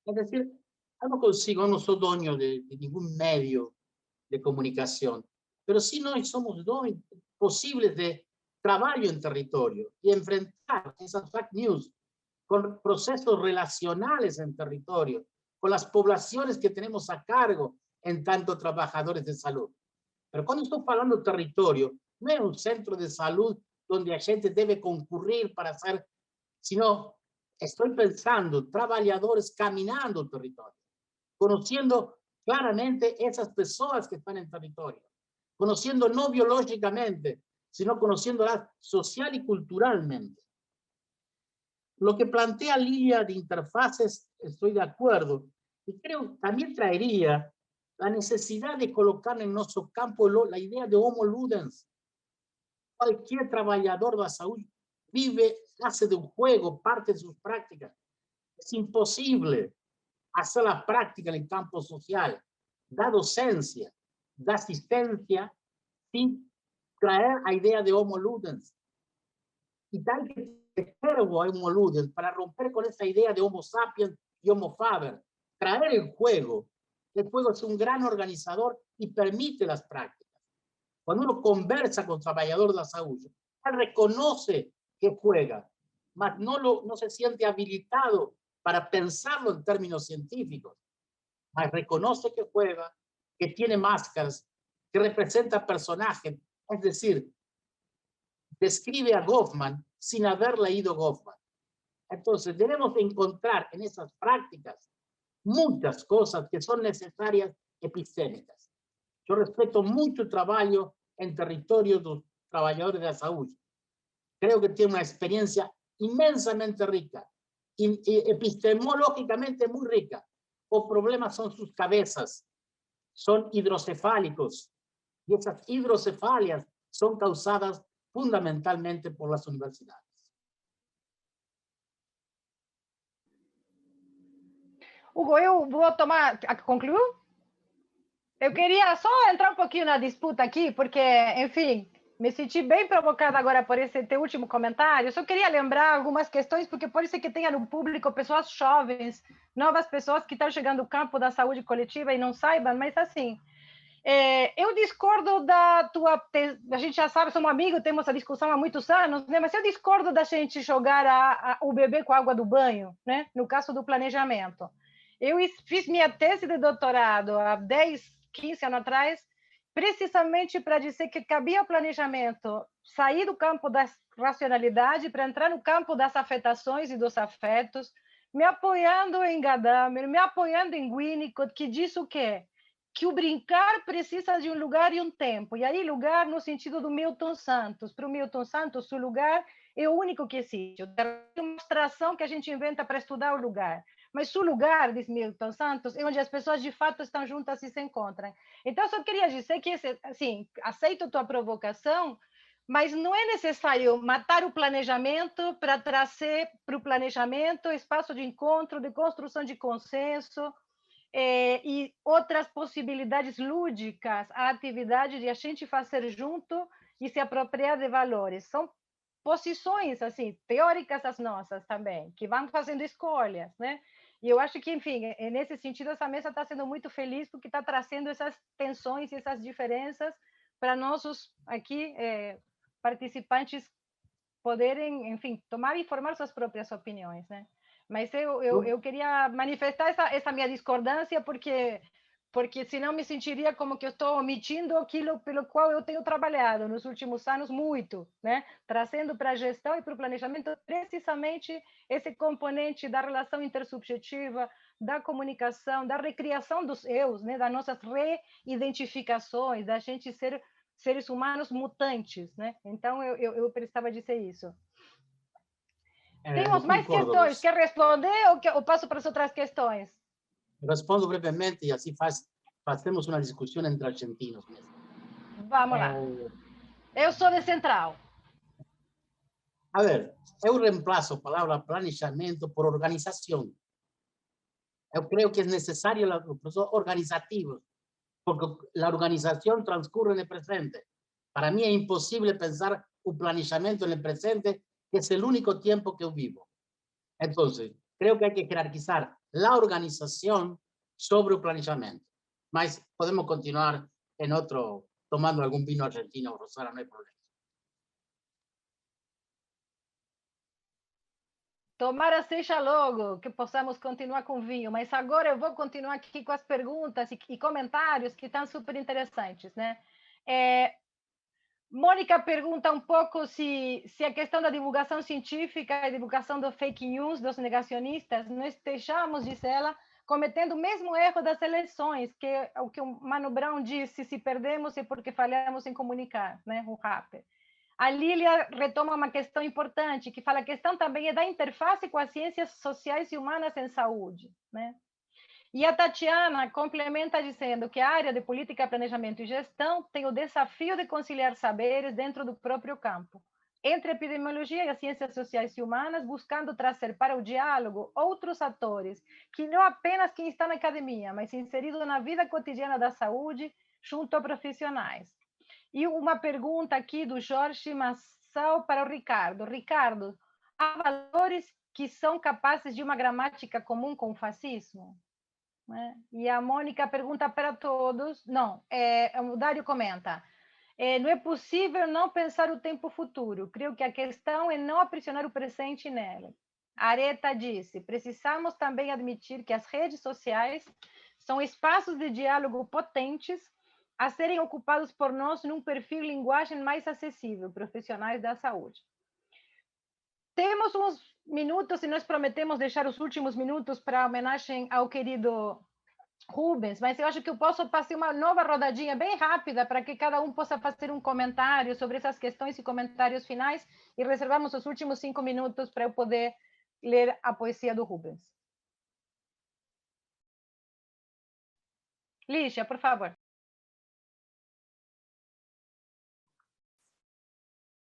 es decir, yo no consigo, no soy dueño de ningún medio de comunicación, pero sí no somos posibles de trabajo en territorio y enfrentar esas fake news con procesos relacionales en territorio, con las poblaciones que tenemos a cargo en tanto trabajadores de salud. Pero cuando estoy hablando de territorio, no es un centro de salud donde la gente debe concurrir para hacer, sino estoy pensando trabajadores caminando el territorio, conociendo claramente esas personas que están en territorio, conociendo no biológicamente, sino conociéndolas social y culturalmente. Lo que plantea Lilia de interfaces, estoy de acuerdo, y creo que también traería la necesidad de colocar en nuestro campo la idea de homo ludens. Cualquier trabajador de la salud vive, hace de un juego parte de sus prácticas. Es imposible hacer la práctica en el campo social, da docencia, da asistencia, sin traer la idea de homo ludens. Y tal que verbo homo ludens para romper con esa idea de homo sapiens y homo faber, traer el juego. El juego es un gran organizador y permite las prácticas. Cuando uno conversa con trabajador de la salud, él reconoce que juega, mas no se siente habilitado para pensarlo en términos científicos, mas reconoce que juega, que tiene máscaras, que representa personajes, es decir, describe a Goffman sin haber leído Goffman. Entonces, debemos encontrar en esas prácticas muchas cosas que son necesarias epistémicas. Yo respeto mucho el trabajo en territorio de los trabajadores de la salud. Creo que tiene una experiencia inmensamente rica y epistemológicamente muy rica. Los problemas son sus cabezas, son hidrocefálicos, y esas hidrocefalias son causadas fundamentalmente por las universidades. Hugo, eu vou tomar... Concluiu? Eu queria só entrar um pouquinho na disputa aqui, porque, enfim, me senti bem provocada agora por esse teu último comentário. Eu só queria lembrar algumas questões, porque pode ser que tenha no público pessoas jovens, novas pessoas que estão chegando no campo da saúde coletiva e não saibam, mas assim... eu discordo da tua... A gente já sabe, somos amigos, temos essa discussão há muitos anos, né? Mas eu discordo da gente jogar o bebê com a água do banho, né? No caso do planejamento. Eu fiz minha tese de doutorado há 10, 15 anos atrás, precisamente para dizer que cabia o planejamento sair do campo da racionalidade para entrar no campo das afetações e dos afetos, me apoiando em Gadamer, me apoiando em Winnicott, que diz o quê? Que o brincar precisa de um lugar e um tempo. E aí, lugar no sentido do Milton Santos. Para o Milton Santos, o lugar é o único que existe. É uma abstração que a gente inventa para estudar o lugar. Mas o lugar, diz Milton Santos, é onde as pessoas de fato estão juntas e se encontram. Então, eu só queria dizer que, assim, aceito tua provocação, mas não é necessário matar o planejamento para trazer para o planejamento espaço de encontro, de construção de consenso, e outras possibilidades lúdicas, a atividade de a gente fazer junto e se apropriar de valores. São posições assim teóricas as nossas também, que vão fazendo escolhas, né? E eu acho que, enfim, nesse sentido, essa mesa está sendo muito feliz porque está trazendo essas tensões e essas diferenças para nossos aqui participantes poderem, enfim, tomar e formar suas próprias opiniões, né? Mas eu queria manifestar essa minha discordância porque senão me sentiria como que eu estou omitindo aquilo pelo qual eu tenho trabalhado nos últimos anos muito, né? Trazendo para a gestão e para o planejamento precisamente esse componente da relação intersubjetiva, da comunicação, da recriação dos eus, né? Das nossas reidentificações, da gente ser seres humanos mutantes, né? Então eu precisava dizer isso. Temos mais Concordo, questões? Luz. Quer responder ou passo para as outras questões? Respondo brevemente e assim fazemos uma discussão entre argentinos mesmo. Vamos lá. Eu sou de Central. A ver, eu reemplaço a palavra planejamento por organização. Eu creio que é necessário o processo organizativo, porque a organização transcorre no presente. Para mim é impossível pensar o planejamento no presente, que é o único tempo que eu vivo. Então, creo que hay que jerarquizar la organización sobre el planejamiento. Mas podemos continuar en otro, tomando algún vino argentino, Rosara, no hay problema. Tomara seja logo que possamos continuar com vinho, mas agora eu vou continuar aqui com as perguntas e comentários que estão super interessantes, né? Mônica pergunta um pouco se a questão da divulgação científica e divulgação do fake news, dos negacionistas, não estejamos, diz ela, cometendo o mesmo erro das eleições, que é o que o Mano Brown disse, se perdemos é porque falhamos em comunicar, né? O rapper. A Lília retoma uma questão importante, que fala a questão também é da interface com as ciências sociais e humanas em saúde, né? E a Tatiana complementa dizendo que a área de política, planejamento e gestão tem o desafio de conciliar saberes dentro do próprio campo, entre a epidemiologia e as ciências sociais e humanas, buscando trazer para o diálogo outros atores, que não apenas quem está na academia, mas inserido na vida cotidiana da saúde, junto a profissionais. E uma pergunta aqui do Jorge Massal para o Ricardo. Ricardo, há valores que são capazes de uma gramática comum com o fascismo? E a Mônica pergunta para todos. Não, o Dário comenta. Não é possível não pensar o tempo futuro. Creio que a questão é não aprisionar o presente nela. A Areta disse, precisamos também admitir que as redes sociais são espaços de diálogo potentes a serem ocupados por nós num perfil linguagem mais acessível, profissionais da saúde. Temos uns minutos e nós prometemos deixar os últimos minutos para homenagem ao querido Rubens, mas eu acho que eu posso fazer uma nova rodadinha bem rápida para que cada um possa fazer um comentário sobre essas questões e comentários finais e reservamos os últimos 5 minutos para eu poder ler a poesia do Rubens. Lígia, por favor.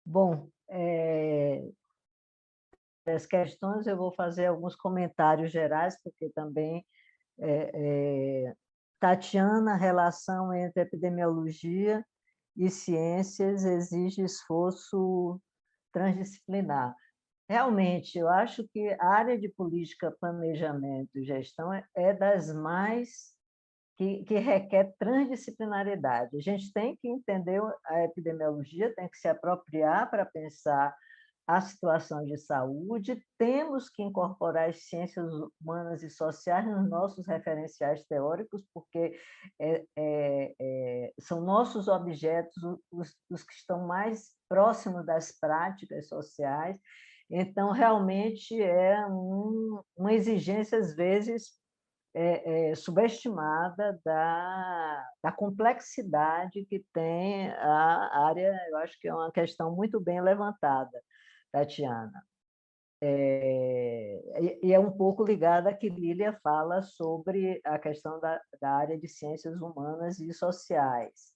Bom, das questões eu vou fazer alguns comentários gerais, porque também Tatiana, a relação entre epidemiologia e ciências exige esforço transdisciplinar. Realmente, eu acho que a área de política, planejamento e gestão é das mais que requer transdisciplinaridade. A gente tem que entender a epidemiologia, tem que se apropriar para pensar a situação de saúde, temos que incorporar as ciências humanas e sociais nos nossos referenciais teóricos, porque são nossos objetos os que estão mais próximos das práticas sociais. Então, realmente, é uma exigência, às vezes, subestimada da complexidade que tem a área. Eu acho que é uma questão muito bem levantada, Tatiana. E é um pouco ligada a que Lília fala sobre a questão da área de ciências humanas e sociais.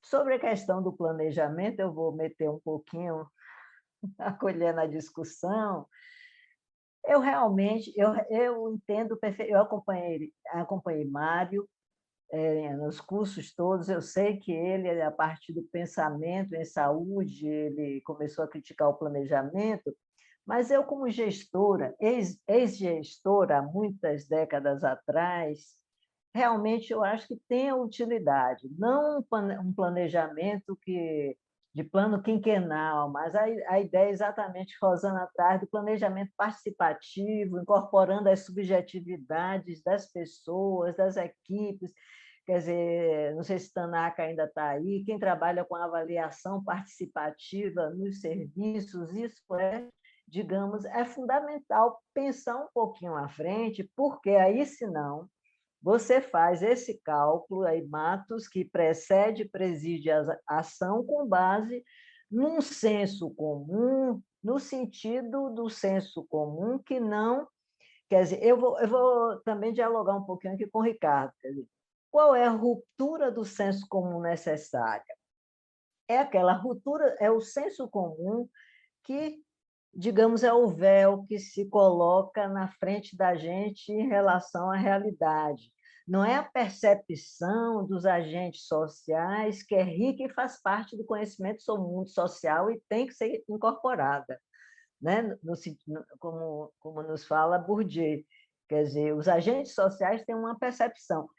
Sobre a questão do planejamento, eu vou meter um pouquinho a colher na discussão. Eu realmente eu entendo perfeitamente. Eu acompanhei Mário nos cursos todos. Eu sei que ele, a partir do pensamento em saúde, ele começou a criticar o planejamento, Mas eu, como gestora, ex-gestora, há muitas décadas atrás, realmente eu acho que tem a utilidade, não um planejamento de plano quinquenal, mas a ideia é exatamente, Rosana, atrás do planejamento participativo, incorporando as subjetividades das pessoas, das equipes. Quer dizer, não sei se Tanaka ainda está aí, quem trabalha com avaliação participativa nos serviços, isso digamos, é fundamental pensar um pouquinho à frente, porque aí, senão, você faz esse cálculo, aí, Matos, que precede e preside a ação com base num senso comum, no sentido do senso comum que não... Quer dizer, eu vou também dialogar um pouquinho aqui com o Ricardo. Quer dizer, qual é a ruptura do senso comum necessária? É aquela ruptura, é o senso comum que, digamos, é o véu que se coloca na frente da gente em relação à realidade. Não é a percepção dos agentes sociais, que é rica e faz parte do conhecimento sobre o mundo social e tem que ser incorporada, né? Como nos fala Bourdieu. Quer dizer, os agentes sociais têm uma percepção.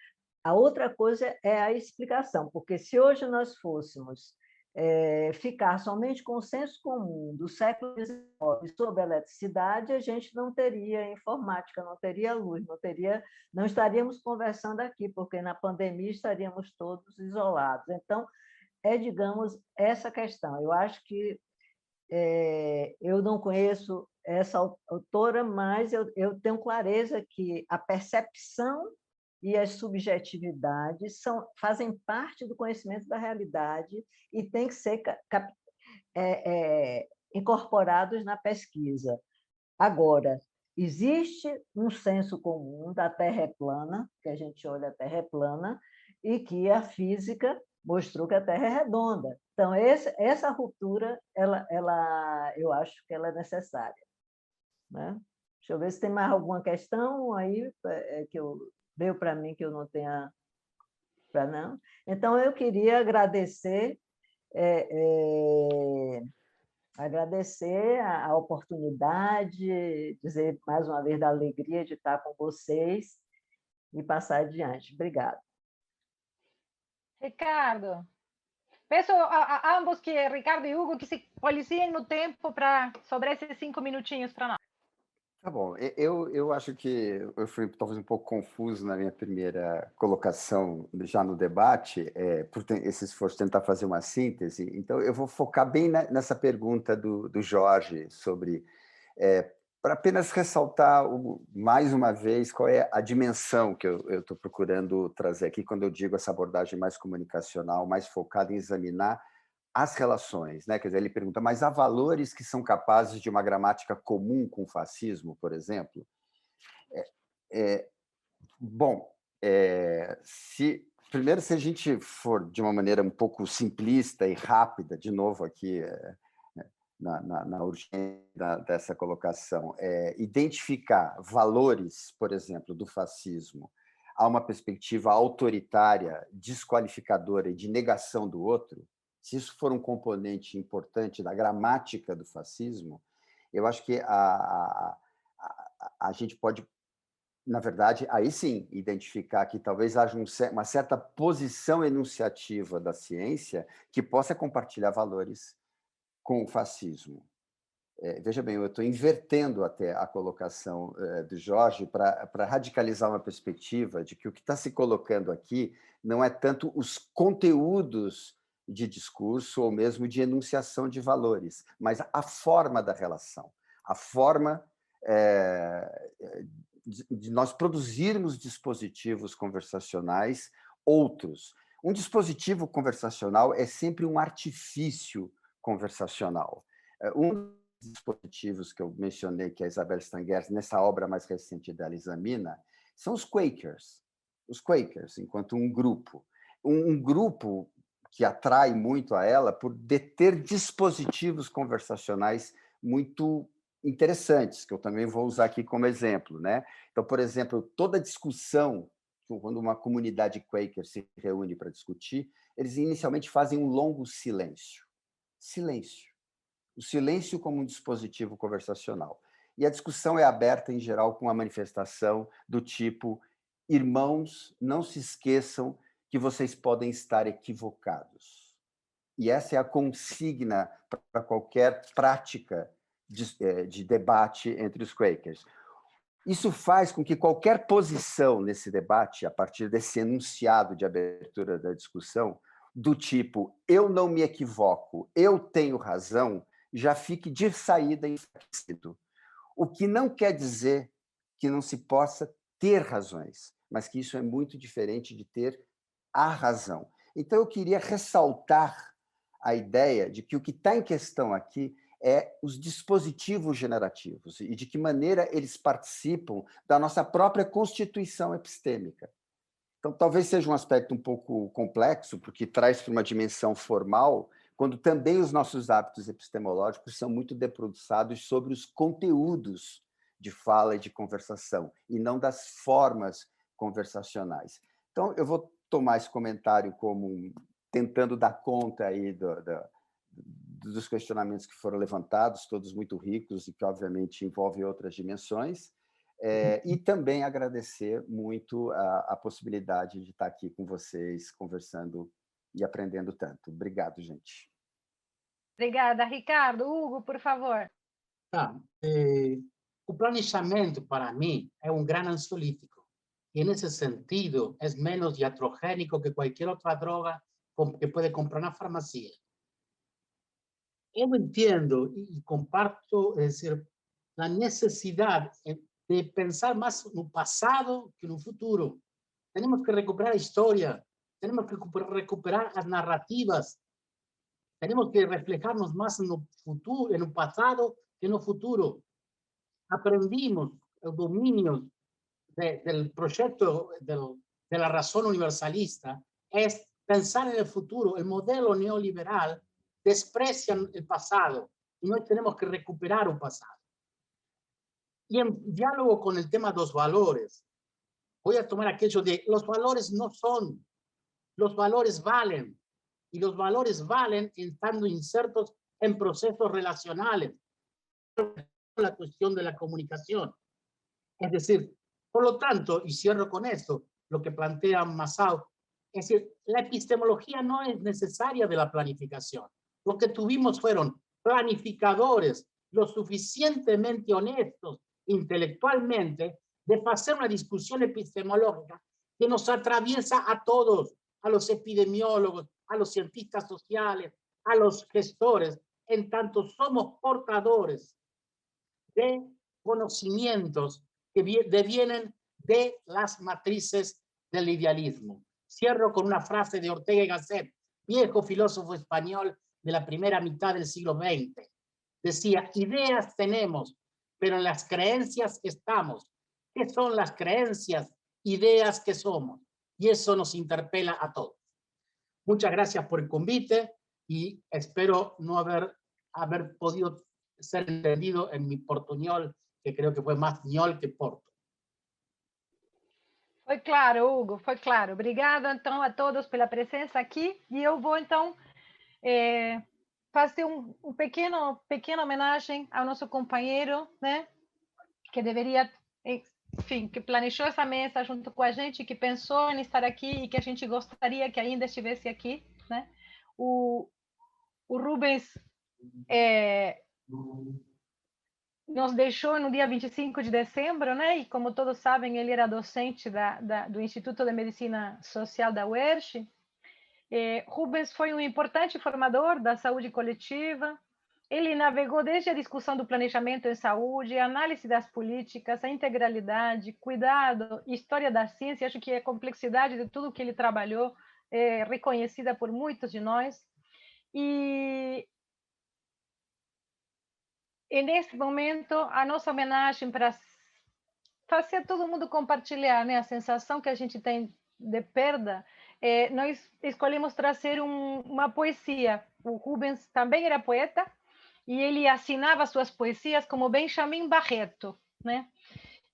A outra coisa é a explicação, porque se hoje nós fôssemos ficar somente com o senso comum do século XIX sobre a eletricidade, a gente não teria informática, não teria luz, não estaríamos conversando aqui, porque na pandemia estaríamos todos isolados. Então, digamos, essa questão. Eu acho que eu não conheço essa autora, mas eu tenho clareza que a percepção e as subjetividades fazem parte do conhecimento da realidade e têm que ser incorporados na pesquisa. Agora, existe um senso comum da Terra é plana, que a gente olha a Terra é plana, e que a física mostrou que a Terra é redonda. Então, essa ruptura, eu acho que ela é necessária, né? Deixa eu ver se tem mais alguma questão aí que veio para mim que eu não tenha para não. Então, eu queria agradecer a oportunidade, dizer mais uma vez da alegria de estar com vocês e passar adiante. Obrigada. Ricardo, peço a ambos que Ricardo e Hugo que se policiem no tempo sobre esses 5 minutinhos para nós. Tá bom, eu acho que eu fui talvez um pouco confuso na minha primeira colocação já no debate, por esse esforço de tentar fazer uma síntese, então eu vou focar bem nessa pergunta do Jorge sobre, para apenas ressaltar mais uma vez qual é a dimensão que eu estou procurando trazer aqui quando eu digo essa abordagem mais comunicacional, mais focada em examinar as relações, né? Quer dizer, ele pergunta, mas há valores que são capazes de uma gramática comum com o fascismo, por exemplo? Bom, primeiro, se a gente for de uma maneira um pouco simplista e rápida, de novo aqui na urgência dessa colocação, identificar valores, por exemplo, do fascismo a uma perspectiva autoritária, desqualificadora e de negação do outro, se isso for um componente importante da gramática do fascismo, eu acho que a gente pode, na verdade, aí sim, identificar que talvez haja uma certa posição enunciativa da ciência que possa compartilhar valores com o fascismo. Veja bem, eu estou invertendo até a colocação do Jorge para radicalizar uma perspectiva de que o que está se colocando aqui não é tanto os conteúdos de discurso ou mesmo de enunciação de valores, mas a forma da relação, a forma de nós produzirmos dispositivos conversacionais outros. Um dispositivo conversacional é sempre um artifício conversacional. Um dos dispositivos que eu mencionei, que a Isabel Stangers, nessa obra mais recente dela, examina, são os Quakers. Os Quakers, enquanto um grupo. Um grupo que atrai muito a ela por deter dispositivos conversacionais muito interessantes, que eu também vou usar aqui como exemplo, né? Então, por exemplo, toda discussão, quando uma comunidade Quaker se reúne para discutir, eles inicialmente fazem um longo silêncio. Silêncio. o silêncio como um dispositivo conversacional. E a discussão é aberta, em geral, com a manifestação do tipo: irmãos, não se esqueçam que vocês podem estar equivocados. E essa é a consigna para qualquer prática de debate entre os Quakers. Isso faz com que qualquer posição nesse debate, a partir desse enunciado de abertura da discussão, do tipo, eu não me equivoco, eu tenho razão, já fique de saída enfraquecido. O que não quer dizer que não se possa ter razões, mas que isso é muito diferente de ter a razão. Então, eu queria ressaltar a ideia de que o que está em questão aqui é os dispositivos generativos e de que maneira eles participam da nossa própria constituição epistêmica. Então, talvez seja um aspecto um pouco complexo, porque traz para uma dimensão formal, quando também os nossos hábitos epistemológicos são muito debruçados sobre os conteúdos de fala e de conversação, e não das formas conversacionais. Então, eu vou tomar esse comentário como tentando dar conta aí dos questionamentos que foram levantados, todos muito ricos e que, obviamente, envolvem outras dimensões, e também agradecer muito a possibilidade de estar aqui com vocês, conversando e aprendendo tanto. Obrigado, gente. Obrigada, Ricardo. Hugo, por favor. Tá. O planejamento, para mim, é um grande ansiolítico. E, nesse sentido, é menos iatrogênico que qualquer outra droga que pode comprar na farmácia. Eu entendo e comparto, é dizer, a necessidade de pensar mais no passado que no futuro. Temos que recuperar a história, temos que recuperar as narrativas, temos que reflejarnos más no futuro, no pasado que no futuro. Aprendimos el dominio del proyecto de la razón universalista es pensar en el futuro. El modelo neoliberal desprecia el pasado y no tenemos que recuperar un pasado. Y en diálogo con el tema de los valores, voy a tomar aquello de los valores no son, los valores valen, y los valores valen estando insertos en procesos relacionales. La cuestión de la comunicación. Es decir, por lo tanto, y cierro con esto, lo que plantea Masao, es decir, la epistemología no es necesaria de la planificación. Lo que tuvimos fueron planificadores lo suficientemente honestos intelectualmente de hacer una discusión epistemológica que nos atraviesa a todos, a los epidemiólogos, a los cientistas sociales, a los gestores, en tanto somos portadores de conocimientos que devienen de las matrices del idealismo. Cierro con una frase de Ortega y Gasset, viejo filósofo español de la primera mitad del siglo XX. Decía, ideas tenemos, pero en las creencias estamos. ¿Qué son las creencias? Ideas que somos. Y eso nos interpela a todos. Muchas gracias por el convite y espero no haber podido ser entendido en mi portuñol, que creo que fue más ñol que porto. Foi claro, Hugo, foi claro. Obrigada, então, a todos pela presença aqui. E eu vou, então, fazer um pequena homenagem ao nosso companheiro, né? Que deveria, enfim, que planejou essa mesa junto com a gente, que pensou em estar aqui e que a gente gostaria que ainda estivesse aqui, né? O Rubens nos deixou no dia 25 de dezembro, né? E como todos sabem, ele era docente do Instituto de Medicina Social da UERJ. Rubens foi um importante formador da saúde coletiva. Ele navegou desde a discussão do planejamento em saúde, a análise das políticas, a integralidade, cuidado, história da ciência. Acho que a complexidade de tudo que ele trabalhou é reconhecida por muitos de nós. E nesse momento, a nossa homenagem para fazer todo mundo compartilhar, né, a sensação que a gente tem de perda, nós escolhemos trazer uma poesia. O Rubens também era poeta e ele assinava suas poesias como Benjamin Barreto, né?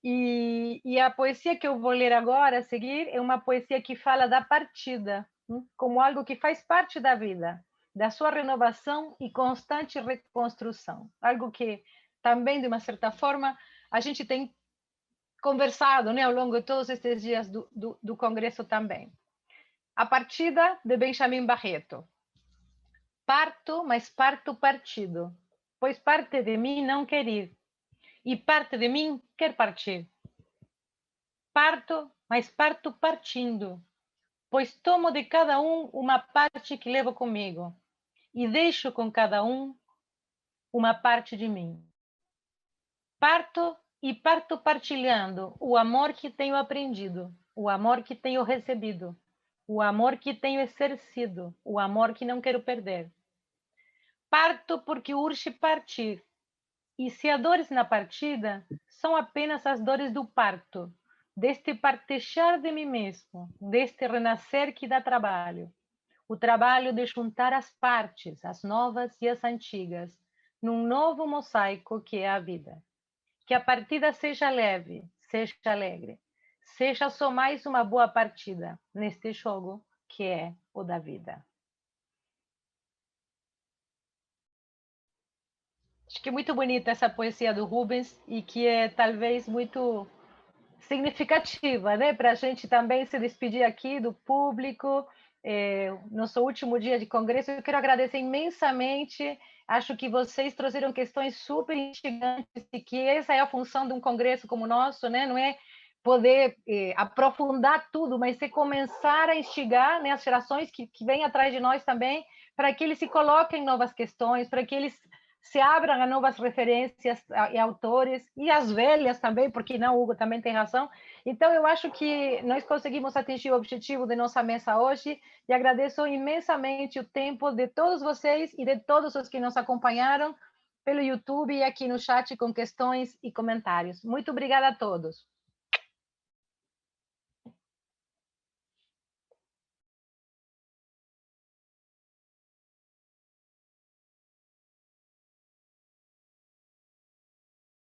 E a poesia que eu vou ler agora, a seguir, é uma poesia que fala da partida, como algo que faz parte da vida, da sua renovação e constante reconstrução. Algo que também, de uma certa forma, a gente tem conversado, né, ao longo de todos estes dias do Congresso também. A partida de Benjamin Barreto. Parto, mas parto partido, pois parte de mim não quer ir, e parte de mim quer partir. Parto, mas parto partindo, pois tomo de cada uma parte que levo comigo, e deixo com cada uma parte de mim. Parto e parto partilhando o amor que tenho aprendido, o amor que tenho recebido, o amor que tenho exercido, o amor que não quero perder. Parto porque urge partir, e se há dores na partida, são apenas as dores do parto, deste partejar de mim mesmo, deste renascer que dá trabalho. O trabalho de juntar as partes, as novas e as antigas, num novo mosaico que é a vida. Que a partida seja leve, seja alegre, seja só mais uma boa partida neste jogo que é o da vida. Acho que é muito bonita essa poesia do Rubens e que é talvez muito significativa, né? Para a gente também se despedir aqui do público, nosso último dia de congresso. Eu quero agradecer imensamente. Acho que vocês trouxeram questões super instigantes e que essa é a função de um congresso como o nosso, né? Não é poder aprofundar tudo, mas é começar a instigar, né, as gerações que vêm atrás de nós também, para que eles se coloquem novas questões, para que eles se abram a novas referências e autores, e as velhas também, porque não, Hugo também tem razão. Então, eu acho que nós conseguimos atingir o objetivo de nossa mesa hoje, e agradeço imensamente o tempo de todos vocês e de todos os que nos acompanharam pelo YouTube e aqui no chat com questões e comentários. Muito obrigada a todos.